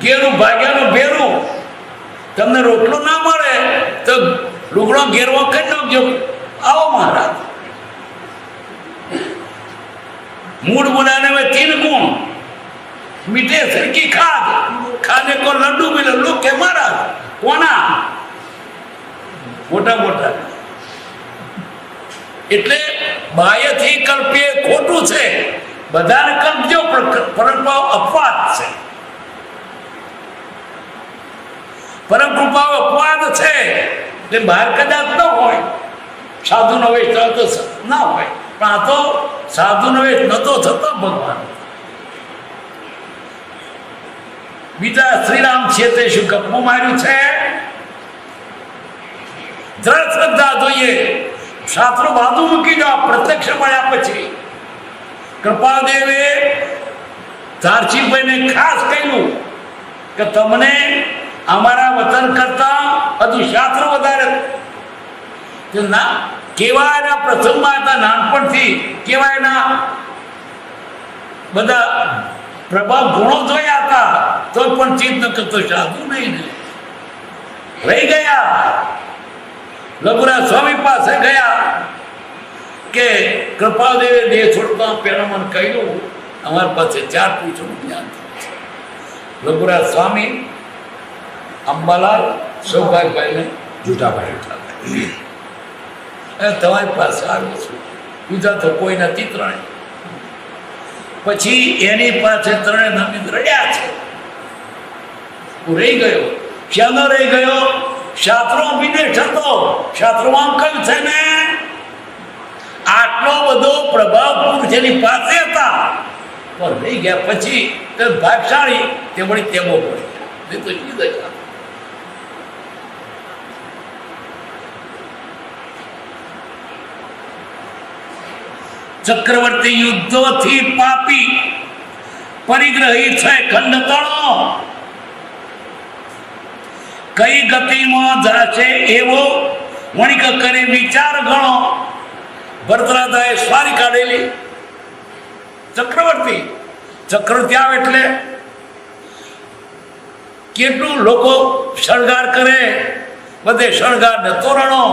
ઘેરું ભાગ્યાનું ભેરું, તમને રોટલો ના મળે તો લુગડો ઘેરવો કરી નાખજો. આવો મહારાજ, મૂળ બોલાને में 3 गुण, मीठे सरकी खाद, खाने को लड्डू मिले लोग के महाराज कोना મોટા મોટા. એટલે બાહ્યથી કલ્પીએ ખોટું છે, બધાને કલ્પજો પરંતુ અપવાદ છે. પરમ કૃપા અપવાદ છે. એટલે બહાર કદાચ ન હોય, સાધુ નવેશ તો ના હોય, પણ આ તો સાધુ નવેશ નતો થતો ભગવાન. બીજા શ્રીરામ છે તે શું ગપ્પું માર્યું છે? દ્રઢ શ્રદ્ધા જોઈએ, શાસ્ત્રો બાજુ મૂકી દો. પ્રત્યક્ષ મળ્યા પછી કૃપાદેવે ધારસીભાઈને ખાસ કહ્યું કે તમને અમારા વતન કરતા હજુ શાસ્ત્ર વધારે ના. કેવા એના પ્રસંગમાં હતા, નાનપણથી કેવા એના બધા પ્રભાવ ગુણો જોયા હતા, તો પણ ચિંત ન કરતો સાધુ નહીં ને. રહી ગયા, લઘુરાજ સ્વામી પાસે ગયા કે કૃપાદેવે દેહ છોડતા પહેલા મને કહ્યું અમારી પાસે 4 પૂછોનું જ્ઞાન છે. લઘુરાજ સ્વામી અંબાલાલ સૌભાગભાઈને જૂઠાભાઈ તમારી પાસે આવ્યો છું, બીજા તો કોઈ નથી. 3 પછી એની પાસે 3 નમી રડ્યા છે. હું રહી ગયો. ક્યાંનો રહી ગયો? શાસ્ત્રો વિદેશ હતો. શાસ્ત્રોમાં કહ્યું છે ને, આટલો બધો પ્રભાવ પુરુષ એની પાસે હતા, પણ રહી ગયા. પછી તે ભાગશાળી તે વળી તેવો પડી તો જીદ. ચક્રવર્તી યુદ્ધોથી પાપી પરિગ્રહી છે ખંડ તણો, કઈ ગતિમાં જાશે એવો વણિક કરે વિચાર ગણો. ભરતરાજાએ સ્વારી કાઢેલી. ચક્રવર્તી આવે એટલે કેટલું લોકો શણગાર કરે, બધે શણગાર ને તોરણો.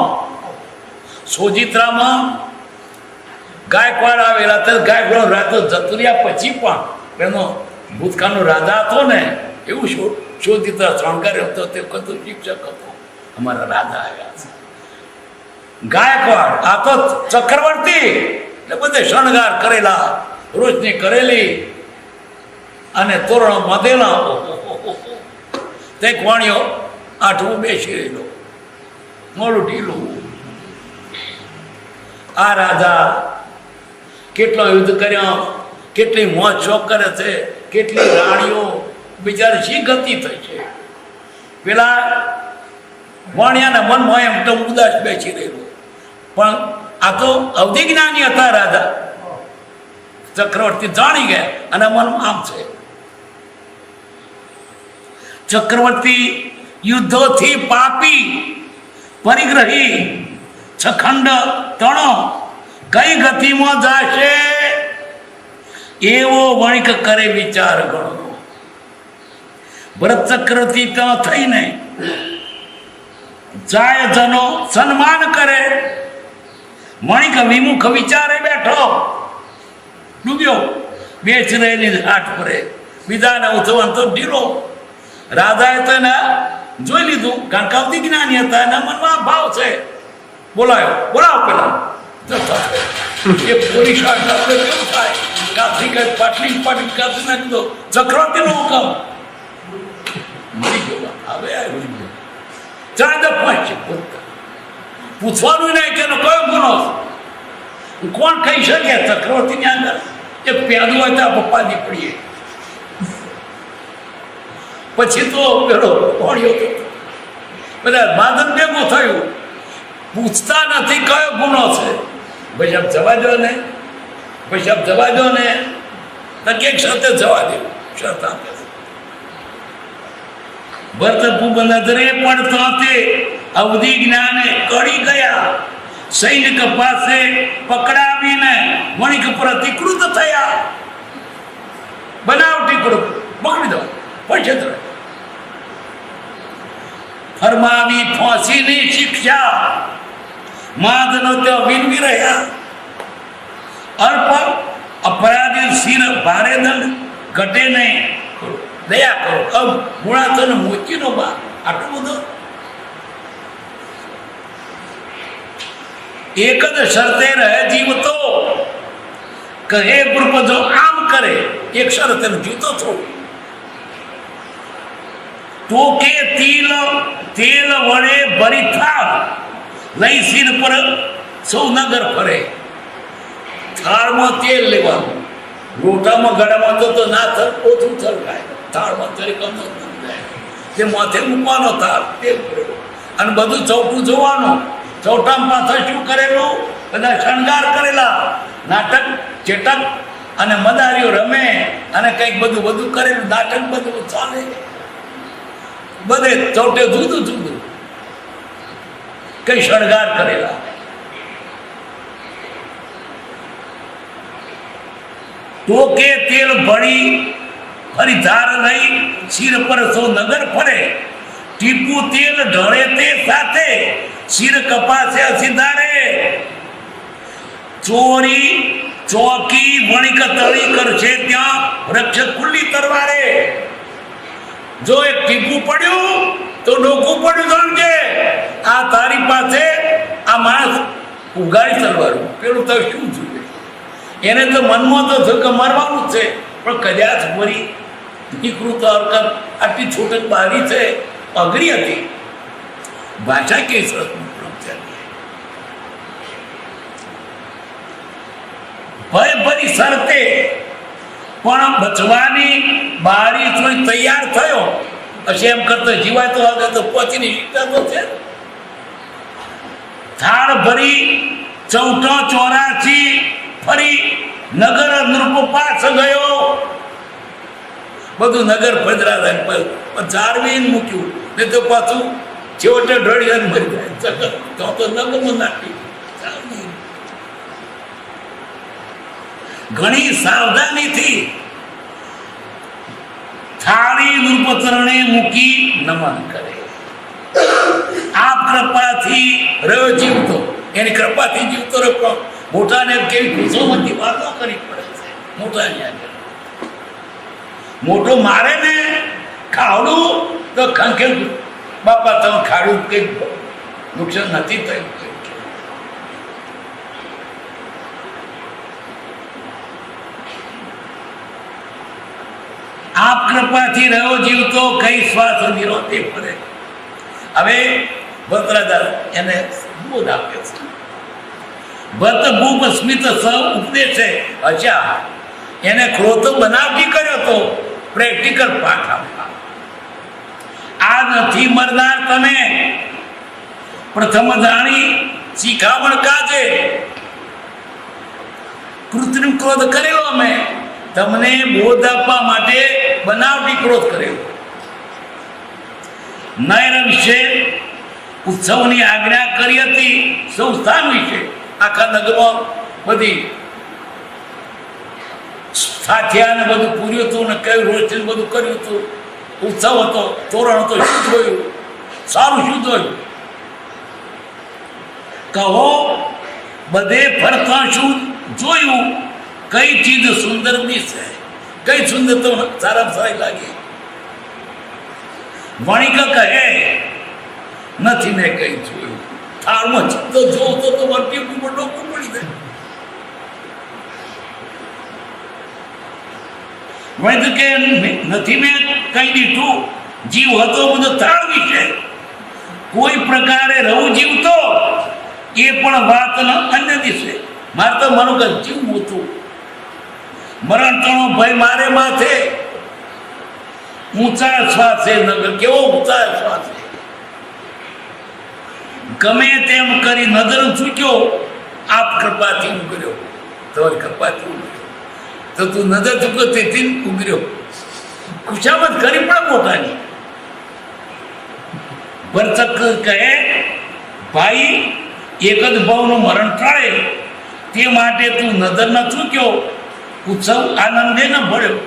સોજિત્રામાં ગાયકવાડ આવેલા, ગાયકવાડ રાતો જતુરિયા પછી પણ એનો ભૂતકાળનો રાજા હતો ને, એવું સોજિત્રા શણગાર્યો હતો. તે કતું શિક્ષક હતો, અમારા રાજા આવ્યા છે. ગાયકવાડ આ તો ચક્રવર્તી, એટલે બધે શણગાર કરેલા, રોશની કરેલી અને તોરણ બાંધેલા. તે વાણીઓ આઠમું બેસી રહેલો, મોડું ઢીલું. આ રાજા કેટલો યુદ્ધ કર્યો, કેટલી મોજ શોખ કરે છે, કેટલી રાણીઓ, બિચારી શી ગતિ થઈ છે. પેલા વાણિયાના મનમાં એમ તો ઉદાસ બેસી રહેલો, પણ આ તો અવધિ જ્ઞાની હતા રાજા. ચક્રવર્તી જાણી ગયા અને મનમાં આમ છે. ચક્રવર્તી યુદ્ધોથી પાપી, પરિગ્રહી, છખંડ તણો, કઈ ગતિમાં જાશે એવો વણિક કરે વિચાર ગણો. ભરત ચક્રવર્તી તો થઈને જાય જનો સન્માન કરે, વણિક વિમુખ વિચારે બેઠો. ડૂબ્યો બેચ રહેલી હાથ પરે, બીજાને ઉઠવાનું તો ઢીલો. રાજાએ તો એને જોઈ લીધું, કારણ કે અવધિ જ્ઞાની હતા, એના મનમાં ભાવ છે. બોલાવો પેલા. એ પોલીસ કેવું થાય, કાથી કઈ પાટલી કાથી નાખી દો. ચક્રવર્તીનો હુકમ મરી ગયો. હવે આવ્યો ચાંદ પૂછવાનું નહીં કે એનો કયો ગુનો. કોણ કહી શકે ચક્રવર્તીની અંદર એ પેદું હોય તો પપ્પાની પડીએ. પછી તો પેલો ભણ્યો તો બધા બાદલ ભેગું થયું, પૂછતા નથી કયો ગુનો છે. ભાઈ આપ જવા દો ને, પછી આપ જવા દો ને, એક સાથે જવા દેવું શરત આપે. ભરત ભૂબંધરે પણ તો તે અવધિ જ્ઞાને કડી ગયા, સૈનિક પાસે પકડાવીને વણિક પ્રતિકૃત થયા. બનાવટી પકડી દો, પછી ફરમાવી ફાંસીની શિક્ષા, માદનો ત્યાં વિનવી રહ્યા. અલ્પ અપરાધી શિર ભારે દંડ ઘટે નહીં, દયા કરો. અબ ગુણાચન મોચીનો બા આટલું બધું. એક જ શરતે રહે જીવતો, કહે પૂર્વજો આમ કરે. એક શરતે જીવતો છો તો કે તેલ વડે ભરી થાળ લઈ શિર પર સૌ નગર ફરે. થાળમાં તેલ લેવાનું, લોટામાં ગળામાં તો ના થર ઓછું થરકાય, થાળમાં તરીકે જે માથે મૂકવાનો થાળ તેલ ભરેલો, અને બધું ચૌટું જોવાનું. ચૌટામાં પાછળ શું કરેલું, બધા શણગાર કરેલા, નાટક ચેટક અને મદારીઓ રમે અને કંઈક બધું કરેલું, નાટક બધું ચાલે. બધે ચૌટે જુદું કઈ શણગાર કરેલા. તો કે તેલ ભળી ફરી ધાર લઈ શિર પર સો નગર ફરે. ટીપું તેલ ઢળે તે સાથે શિર કપાસે સિધારે. ચોરી ચોકી વણિક તળી કરશે ત્યાં રક્ષક ખુલ્લી તરવારે. જો એક ટીપું પડ્યું તો ડોકું પડ્યું સમજે, આ તારી પાસે આ માણસ ઉગાડી તલવારું. પેલું તો શું જોઈએ, એને તો મનમાં તો થયું કે મરવાનું જ છે, પણ કદાચ મરી નીકળું તો હરકત આટલી છોટક બારી છે, અઘરી હતી. ભાષા કેવી સરસ ભય ભરી શરતે પણ બચવાની બારી થોડી તૈયાર થયો. પછી એમ કરતો જીવાય તો આગળ તો પહોંચીની શિક્ષા તો છે. થાળ ભરી 1484 ફરી નગર નૃપ પાસ ગયો. બધું નગર પધરા જાળવીને મૂક્યું ને તો પાછું છેવટે ઢળિયા મરી જાય તો નગરમાં નાખી. ઘણી સાવધાનીથી થાળી નૃપચરણે મૂકી નમન કરે. આપ કૃપાથી રહ્યો જીવતો, એની કૃપાથી જીવતો રહ્યો. મોટાને કેવી ખુશોમતી વાતો કરી પડે છે મોટાની આગળ. મોટો મારે ને ખાવડું તો ખંખેલ બાપા તમે ખાડું કંઈક નુકસાન નથી થયું. આપ કૃપાથી રહ્યો જીવતો કઈ શ્વાસ નિરોતે પડે. હવે ભદ્રદાર એને બોધ આપે છે. ભત ભૂપ સ્મિત સ ઉપદેશે અચ્છા એને ક્રોધ બનાવટી કર્યો તો પ્રેક્ટિકલ પાઠ આપવા. આ નથી મરનાર તમે પ્રથમ જાણી શીખામણ કાજે. કૃત્રિમ ક્રોધ કરેલો અમે તમને બોધ આપવા માટે બનાવટી ક્રોધ કરેલો. નયન વિશે ઉત્સવની આજ્ઞા કરી હતી. સૌ સ્થાન વિશે આખા નગરમાં બધી સાથિયા ને બધું પૂર્યું હતું ને કયું રોજ બધું કર્યું હતું. ઉત્સવ હતો, તોરણ હતો, શું જોયું? સારું શું જોયું? કહો બધે ફરતા શું જોયું? કઈ ચીજ સુંદર દિશે? કઈ સુંદર તો સારા સારી લાગી? વણિક કહે નથી મેં કઈ જોયું. થાળમાં તો જોઉં તો વર્તી ઉપર ડોકું પડી જાય. વૈદ કે નથી મેં કઈ દીધું. જીવ હતો બધો થાળ વિશે. કોઈ પ્રકારે રહું જીવતો એ પણ વાત અન્ય દિશે. મારે તો મારું કે જીવવું હતું. મરણ તણો ભય મારે માથે. ઊંચા શ્વાસે નગર કેવો ઊંચા શ્વાસે. ગમે તેમ કરી નજર ચૂક્યો આપ કૃપાથી ઉગર્યો. તમારી કૃપાથી ઉગર્યો તો તું નજર ચૂક્યો તેથી ઉગર્યો. ખુશામત કરી પણ મોટાની. ભરતક કહે ભાઈ એક જ ભાવનું મરણ ટાળે તે માટે તું નજર ન ચૂક્યો. ઉત્સવ આનંદે ન ભળ્યો.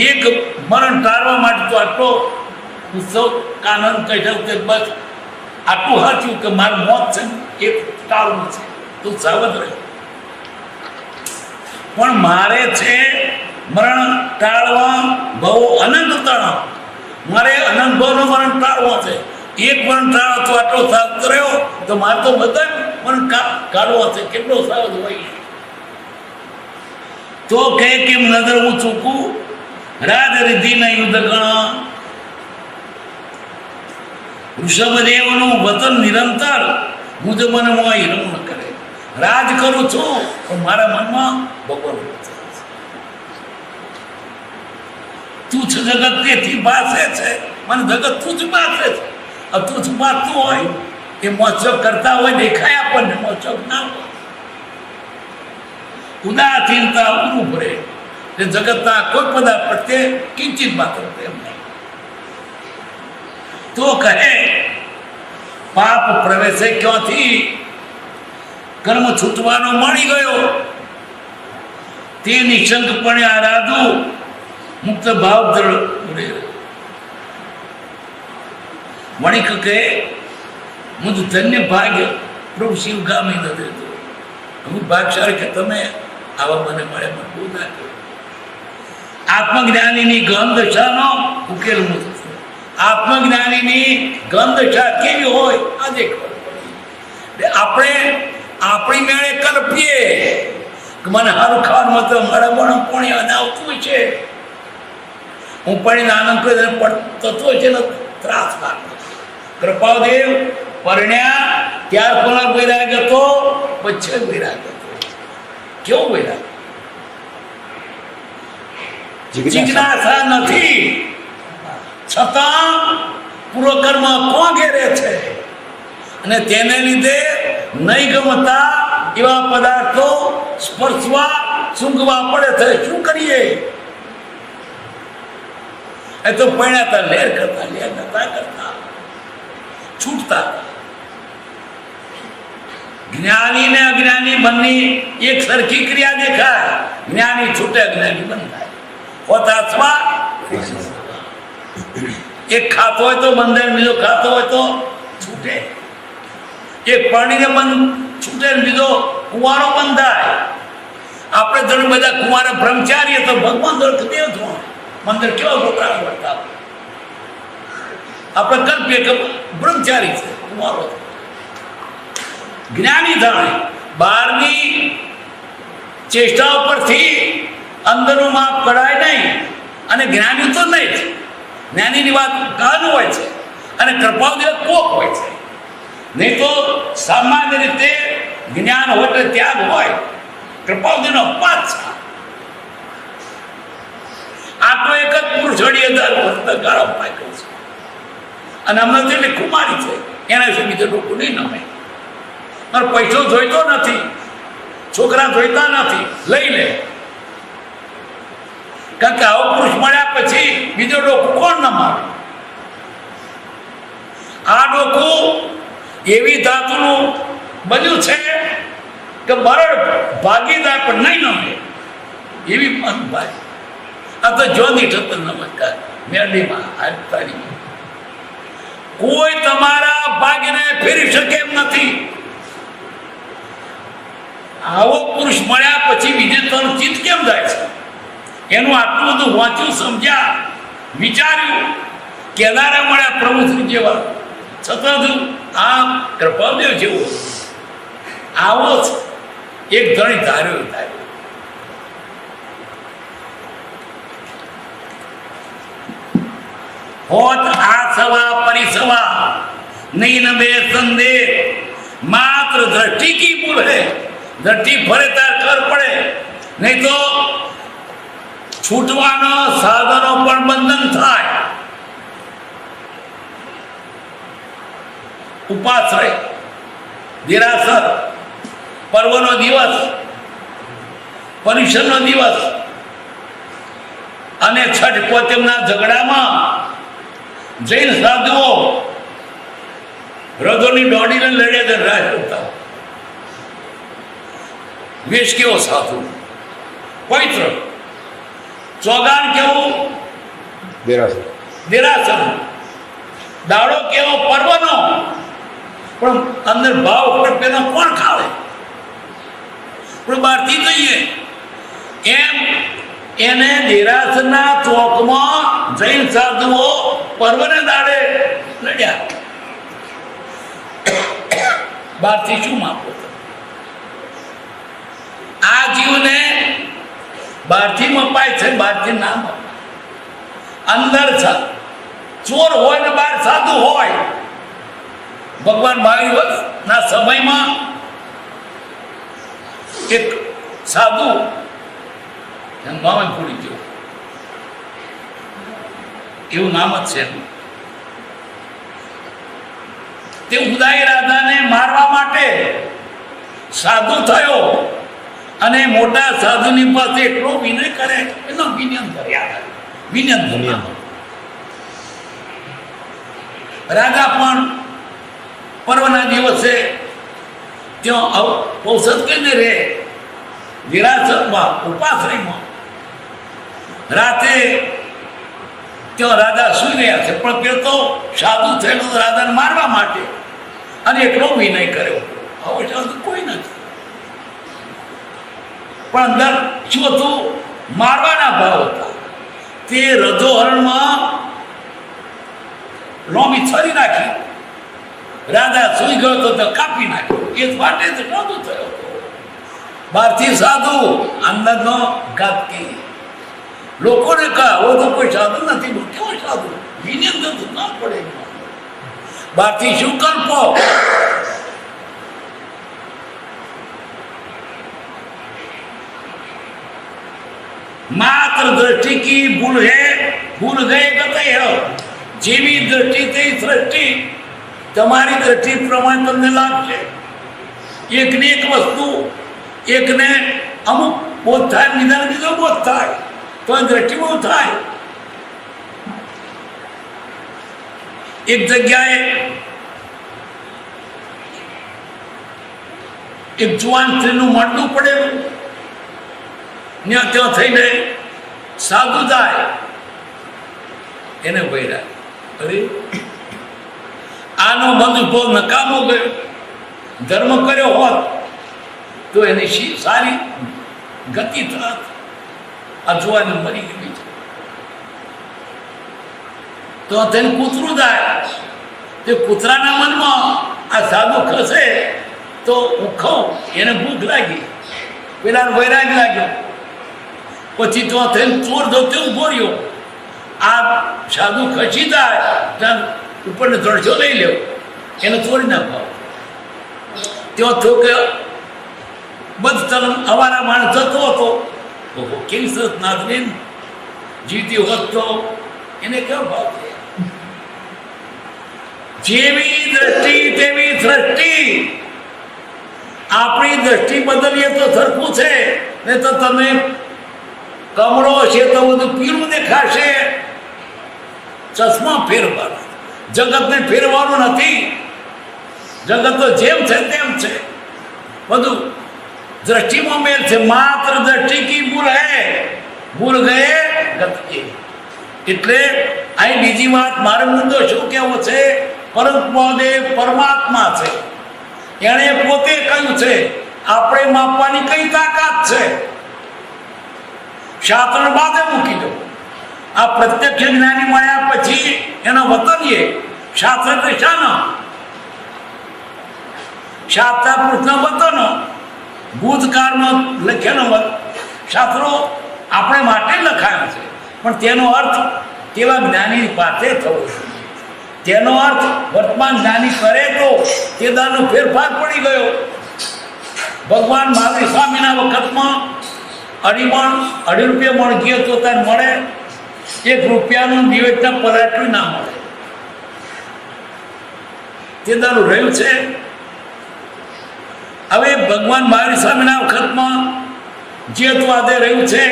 એક મરણ ટાળવા માટે તો આટલો ઉત્સવ આનંદ કાઢ્યો કે બસ આટલું સાચું કે મારું મોત છે એ ટાળવું છે. તું સાવધ રહ્યો. પણ મારે છે મરણ ટાળવા બહુ અનંત તણાવ. મારે અનંત ભાવનો મરણ ટાળવો છે. એક મરણ ટાળો તો આટલો સાવધ રહ્યો તો મારે તો બધા મરણ કાઢવો છે. કેટલો સાવધ હોય તો કહે કેમ નજર હું ચૂકું. રાજ રિદ્ધિના યુદ્ધ ગણ ઋષભદેવનું વતન નિરંતર મુજ મનમાં હિરમ ન કરે. રાજ કરું છું પણ મારા મનમાં ભગવાન તુચ્છ જગત તેથી ભાસે છે. મને જગત તુચ્છ ભાસે છે. તુચ્છ ભાસતું હોય એ મોત્સવ કરતા હોય દેખાય આપણને. મોત્સવ ના હોય ઉદાસીનતા ઉભું રહે. જગતના કોઈ પદાર્થ પ્રત્યે કિંચિત માત્ર પ્રેમ નહીં. તો કહે પાપ પ્રવેશે ક્યાંથી? કર્મ છૂટવાનો મળી ગયો તે નિશંકપણે આરાધુ મુક્ત ભાવ દ્રઢ. વણિક કહે મુજ ધન્ય ભાગ્ય પ્રભુ શિવગામી ન દેતો. હું ભાગશાળી કે તમે આવા મને મળે મને બહુ નાખ્યો. આત્મજ્ઞાનીની ગંધશાનો ઉકેલ નથી. આત્મજ્ઞાનીની ગંધશા કેવી હોય આજે આપણે આપણી મેળે કલ્પીએ કે મને સારું ખાવાનું તો મારા પણ કોણી આવતું છે. હું પણ આનંદ તત્વ છે ને ત્રાસ લાગતો. કૃપાદેવ પરણ્યા ત્યાર પણ વૈરાગ હતો, પછી વૈરાગ હતો. કેવો વૈરાગ? જિજ્ઞાસા નથી છતાં પૂર્વકર્મ કોણ ઘેરે છે અને તેને લીધે નહીં ગમતા એવા પદાર્થો સ્પર્શવા સૂંઘવા પડે છે. શું કરીએ? એ તો પૈણાતા લેર કરતા છૂટતા. જ્ઞાની ને અજ્ઞાની બંને એક સરખી ક્રિયા દેખાય. જ્ઞાની છૂટે, અજ્ઞાની બંધાય. હોતાત્મા એક ખાતો હોય તો બંધાય, બીજો ખાતો હોય તો છૂટે. એક પાણીને બંધ છૂટે, બીજો કુંવારો બંધાય. આપણે ઘણા બધા કુંવારા બ્રહ્મચારી તો ભગવાન દેવ છો મંદિર કેવા ગોકળા કરતા. આપણે કલ્પીએ કે બ્રહ્મચારી છે, કુંવારો. જ્ઞાની થાય. બહારની ચેષ્ટાઓ પરથી અંદરનું માપ કરાય નહીં. અને જ્ઞાની તો નહીં જ. જ્ઞાનીની વાત ગાનું હોય છે અને કૃપાદેવ કોક હોય છે. નહીં તો સામાન્ય રીતે જ્ઞાન હોય તો ત્યાગ હોય. કૃપાદેવનો અપવાદ છે. આ તો એક જ પુરુષ 18,000 ગાળો પાક્યો છે. અને અમને તો એટલે કુમારી છે, એના વિશે બીજું લોકો નહીં નમે. મારો પૈસો જોઈતો નથી, છોકરા જોઈતા નથી, લઈ લે. કારણ કે આવો પુરુષ મળ્યા પછી બીજો ડોકું કોણ ન મારે? આ ડોકું એવી ધાતુનું બન્યું છે કે બરડ ભાગી જાય પણ નહીં નમે એવી મનભાઈ. આ તો જોની ઠક્કર નમસ્કાર મેરડીમાં આજતારી કોઈ તમારા ભાગને ફેરી શકે એમ નથી. આવો પુરુષ મળ્યા પછી બીજે તરફ ચિત્ત કેમ જાય છે? એનું આટલું બધું વાંચ્યું, સમજ્યા, વિચાર્યું. કેનારા મળ્યા પ્રભુશ્રી જેવા, છતાં આ કૃપાદેવ જેવો આવો જ એક ધણી ધાર્યો. હોત આ સવા પરિસવા નહીં બે સંદેહ માત્ર દ્રષ્ટિ કી ભૂલ હે. દ્રષ્ટિ ફરે તાર કર પડે, નહીં તો છૂટવાનો સાધનો પણ બંધન થાય. ઉપાશ્રય, દેરાસર, પર્વનો દિવસ, પર્યુષણનો દિવસ અને છઠ પોચમના ઝઘડામાં જૈન સાધુઓ રથોની દોડીને લડ્યા રાહ જોતા. વેશ કેવો સાધુ, પવિત્ર. ચોગાન કેવું દેરાસર. દાડો કેવો પર્વનો, પણ અંદર ભાવ પેલો કોણ ખાવે? પણ બહારથી જોઈએ એમ એને દેરાસરના ચોકમાં જૈન સાધુઓ પર્વને દાડે લડ્યા. બહારથી શું માપો? આ જીવને બહારથી મપાય છે, બહારથી ના મપાય. અંદર ચોર હોય ને બહાર સાધુ હોય. ભગવાન મહાવીર ના સમયમાં એક સાધુ નામ ભૂલી ગયો, એવું નામ જ છે. તે ઉદાઈ રાધાને મારવા માટે સાધુ થયો અને મોટા સાધુની પાસે એટલો વિનય કરે, એનો વિનયન કર્યા. વિનયન રાજા પણ પર્વના દિવસે ત્યાં ઔષધ કહીને રહે, વિરાસતમાં, ઉપાશ્રયમાં. રાતે ત્યાં રાજા સુઈ રહ્યા છે, પણ તે તો સાધુ થયેલું રાજાને મારવા માટે અને એટલો વિનય કર્યો. હવે સાધુ કોઈ નથી, પણ અંદર શું હતું? મારવાના ભાવ હતા. તે રજોહરણમાં લોમી છરી નાખી. રાજા સુઈ ગયો તો કાપી નાખ્યો. એ માટે જ સાધુ થયો. બહારથી સાધુ, અંદરનો ઘાતકી. લોકોને કહો તો કોઈ સાધુ નથી, કેવો સાધુ? વિનય તો ના પડે. બહારથી શું કલ્પો? માત્ર દ્રષ્ટિ કી ભૂલ હે, ભૂલ ગયે કતઈ હો. જેવી દ્રષ્ટિ થઈ સૃષ્ટિ. તમારી દ્રષ્ટિ પ્રમાણે તમને લાગશે. એકને એક વસ્તુ, એકને અમુક બોધ થાય, બીજાને બીજો બોધ થાય, તો દ્રષ્ટિ બહુ થાય. એક જગ્યાએ એક જુવાન સ્ત્રીનું માંડું પડેલું, ત્યાં થઈને સાધુ જાય એને વૈરા, અરે આનો બંધ બહુ નકામો ગયો, ધર્મ કર્યો હોત તો એની સારી ગતિ થાત, આ જુવાન મરી ગઈ છે. તો તેને કૂતરું જાય, તે કૂતરાના મનમાં આ સાધુ ખસે તો હું ખાઉં, એને ભૂખ લાગી, પેલા વૈરાગ લાગ્યો, પછી તો થઈને ચોર ધોતે ઉભો રહ્યો, આ સાધુ ખસી જાય ત્યાં ઉપરને ધડજો લઈ લેવો, એને તોડી નાખવા. ત્યાં તો કે બધ અવારા માણસ જતો હતો, કેવી સરસ નાથબેન જીવતી હોત તો એને કેવો ભાવ છે? જેવી દ્રષ્ટિ તેવી સૃષ્ટિ. આપણી દ્રષ્ટિ બદલીએ તો સરખું છે, ને તો તમે કમળો છે તો બધું પીળું દેખાશે. ચશ્મા ફેરવાનો, જગતને ફેરવાનું નથી. જગત તો જેમ છે તેમ છે, બધું દ્રષ્ટિમાં મેલ છે. માત્ર દ્રષ્ટિ કી ભૂલ હૈ, ભૂલ ગયે ગતિ. એટલે અહીં બીજી વાત મારે મુદ્દો શું કહેવો છે? પરમદેવ પરમાત્મા છે, એણે પોતે કહ્યું છે આપણે માપવાની કઈ તાકાત છે? શાસ્ત્ર બાદે મૂકી દો. આ પ્રત્યક્ષ જ્ઞાની મળ્યા પછી એનો વતન એ શાસ્ત્ર શાનો? શાસ્ત્ર પુરુષના વતનો ભૂતકાળમાં લખેલો શાસ્ત્રો આપણે માટે લખાયો છે, પણ તેનો અર્થ તેવા જ્ઞાની પાસે થવો છે. તેનો અર્થ વર્તમાન જ્ઞાની કરે તો તે દાનો ફેરફાર પડી ગયો. ભગવાન મહાવીર સ્વામીના વખતમાં અઢી રૂપિયા મણ ગયો તો તાર મળે, 1 રૂપિયાનું નિવેદન પરાઠું ના મળે. તે દાનું રહ્યું છે. હવે ભગવાન મહાવીર સ્વામીના વખતમાં જે વાદે રહ્યું છે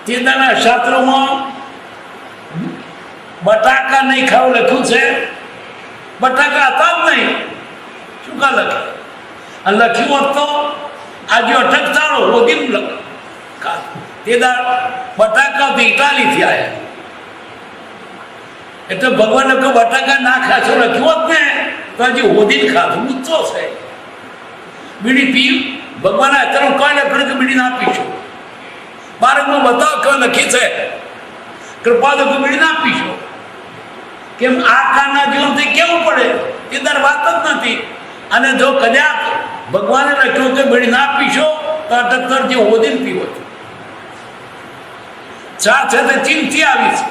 તે દાના શાસ્ત્રોમાં બટાકા નહીં ખાવું લખ્યું છે. બટાકા હતા જ નહીં, શું કા લખે? લખ્યું હોત તો આજે અટક ચાલો રોગી તે બટાકા ઇટાલીથી આવ્યા, એટલે ભગવાને કહ્યું બટાકા ના ખાશો લખ્યું હોત ને તો હજી હોદીને ખાધું ઊંચો છે. બીડી પી ભગવાને અત્યારે કઈ લખ્યું કે બીડી ના પીશું. બાળકમાં બતાવો કે લખી છે કૃપા તો બીડી ના પીશો. કેમ? આ કાના જીવનથી કેવું પડે એ દર વાત જ નથી. અને જો કદાચ ભગવાને લખ્યું કે બીડી ના પીશો તો અટકતર જે હોદીને પીવો છો. ચા છે તે ચીનથી આવી છે.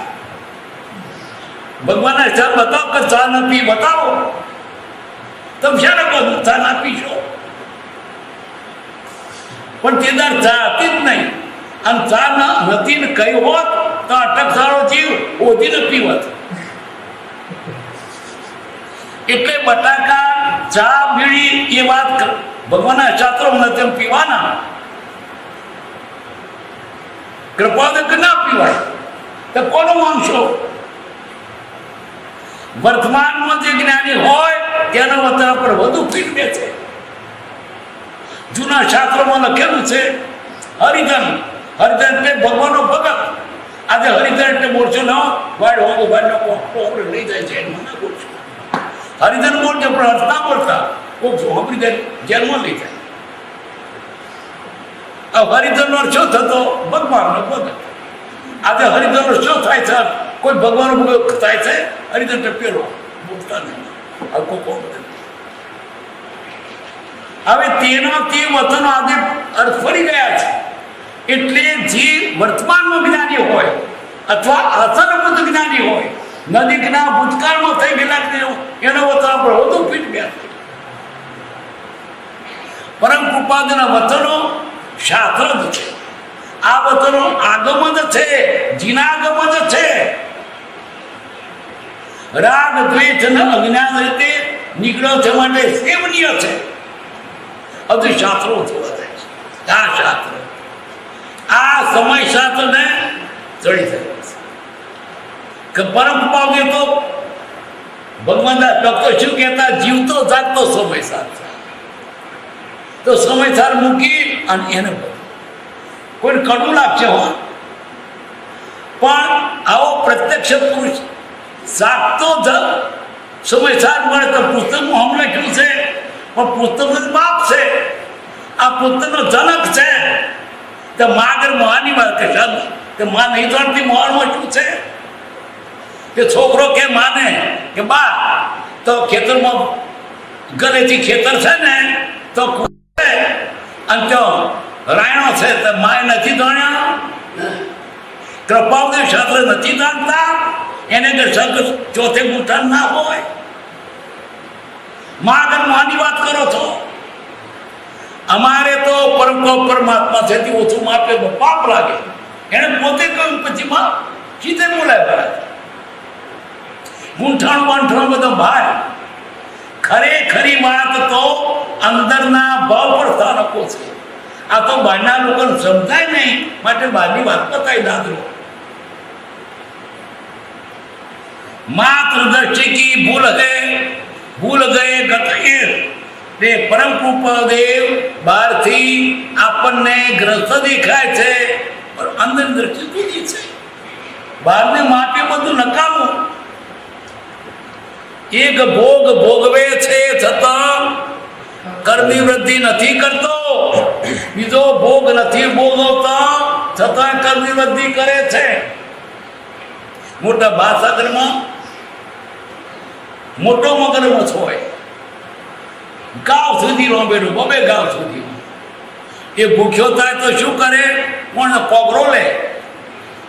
ભગવાને ચા બતાવો કે ચા ન પી બતાવો, તમે શાને કહો ચા ના પીશો? પણ તે દર ચા હતી જ નહીં, અને ચા નથી ને કહ્યું હોત તો અટકસાળો જીવ હોદીને પીવત. એટલે બટાકા ચા બીડી એ વાત ભગવાનના શાસ્ત્રોમાં નથી પીવાના. કૃપાદક ના પીવાય તો કોનો માનશો? વર્તમાનમાં જે જ્ઞાની હોય તેના વતન પર વધુ પીઠ બેસે. જૂના શાસ્ત્રોમાં લખેલું છે હરિજન. હરિજન એટલે ભગવાનનો ભગત. આજે હરિજન એટલે બોલશો ના વાડ હોગો વાડ લઈ જાય છે એમાં ના બોલશો. હરિજન બોલજો પણ અર્થ ના બોલતા હોપરી જાય જેલમાં લઈ જાય. આ હરિજનનો અર્થ શું થતો? ભગવાનનો ભગત. આજે હરિજનનો શું થાય છે? કોઈ ભગવાનનો ભગત થાય છે, હરિજન એટલે પેલો બોલતા નહીં. હવે તેનો તે વતનો આજે અર્થ ફરી ગયા છે. એટલે જે વર્તમાનમાં જ્ઞાની હોય અથવા અસરબદ્ધ જ્ઞાની હોય, નજીકના ભૂતકાળમાં થઈ ગયેલા એનો વતન પર વધુ પીઠ બેસે. પરમ કૃપાદના વતનો શાસ્ત્ર જ છે. આ વતનો આગમ જ છે, જીનાગમ જ છે. રાગ દ્વેષ અને અજ્ઞાન રીતે નીકળ્યો છે માટે સેવનીય છે. હજુ શાસ્ત્રો જોવા જાય છે. આ શાસ્ત્ર આ સમય શાસ્ત્રને ચડી જાય છે કે પરમ પાવે તો ભગવાનદાસ ભક્તો શું કહેતા, જીવતો જાગતો સમયસાર છે. તો સમયસાર મૂકી અને એને કોઈ કડવું લાગશે હો, પણ આવો પ્રત્યક્ષ પુરુષ જાગતો સમયસાર મળે તો પુસ્તકમાં હમણાં લખ્યું છે, પણ પુસ્તકનો જ બાપ છે, આ પુસ્તકનો જનક છે. તો માં આગળ મહાની વાત કે કે માં નહીં જાણતી મહાનમાં શું છે, કે છોકરો કે માને કે બા તો ખેતરમાં ગલેથી ખેતર છે ને તો અને તો રાયણો છે તો માએ નથી જાણ્યા, કૃપાદેવ શાસ્ત્ર નથી જાણતા, એને કે ચોથે ગુઠાણ ના હોય. માં આગળ માની વાત કરો છો. અમારે તો પરમાત્મા છે ઓછું માપે પાપ લાગે, એને પોતે કહ્યું પછી માં સીધે બોલાય બરાબર ગુંઠાણ વાંઠાણ બધો બહાર. ખરેખરી વાત તો અંદરના ભાવ પર સ્થાનકો છે. આ તો બહારના લોકોને સમજાય નહીં, માટે બહારની વાત બતાવી દાદરો. માત્ર દ્રષ્ટિ કી ભૂલ ગયે ગત તે પરમ કૃપાદેવ બહારથી આપણને ગ્રસ્ત દેખાય છે, પણ અંદર દ્રષ્ટિ જુદી છે. બહારને માપે બધું નકામું. એક ભોગ ભોગવે છે છતાં કર્મની વૃદ્ધિ નથી કરતો, બીજો ભોગ નથી ભોગવતા છતાં કર્મની વૃદ્ધિ કરે છે. મોટા મહાસાગરમાં મોટો મગરમચ્છ હોય, ગાવ સુધી રોંબેલું, બબે ગાવ સુધી. એ ભૂખ્યો થાય તો શું કરે, પણ પોગરો લે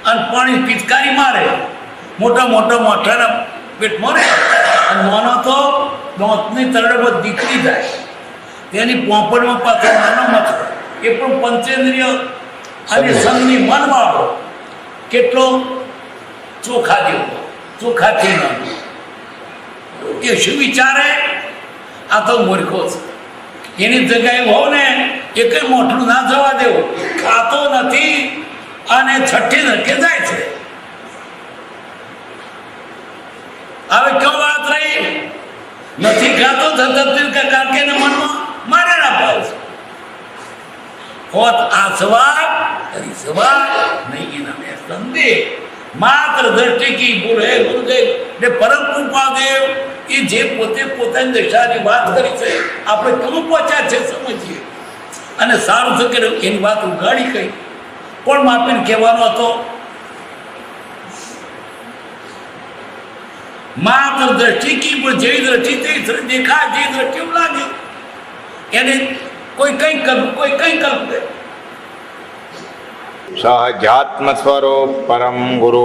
અને પાણી પિચકારી મારે, મોટા મોટા મોઠાના પેટ મરે. અને નાનો તો દાંતની તરડમાં દીકરી જાય, તેની પોપડમાં પાછો નાનો મચ્છર, એ પણ પંચેન્દ્રિય અને સંઘની મનવાળો, કેટલો ચોખા જેવો, ચોખાથી નાનો. એ શું વિચારે, આ તો મૂર્ખો છે. એની જગ્યાએ હોવ ને એ કઈ મોટલું ના જવા દેવું, ખાતો નથી અને છઠ્ઠી નરકે જાય છે. હવે ક્યાં વાત રહી, નથી ખાતો કારણ કે મનમાં મારેલા ભાવ છે. હોત આ સવાલ નહીં એના મેં સંદેહ માત્ર દ્રષ્ટિ કી ભૂલ ગઈ. ને પરમ કૃપાદેવ એ જે પોતે પોતાની દશાની વાત કરી છે, આપણે કેમ પહોંચ્યા છે સમજીએ. અને સારું છે કે એની વાત ઉગાડી કઈ પણ માપીને કહેવાનો હતો. માત્ર દ્રષ્ટિ કી પણ જેવી દ્રષ્ટિ તે દેખાય, જે દ્રષ્ટિ એવું લાગે એને કોઈ કઈ કરવું, કોઈ કઈ કરવું. સહજાત્મ સ્વરૂપ પરમ ગુરુ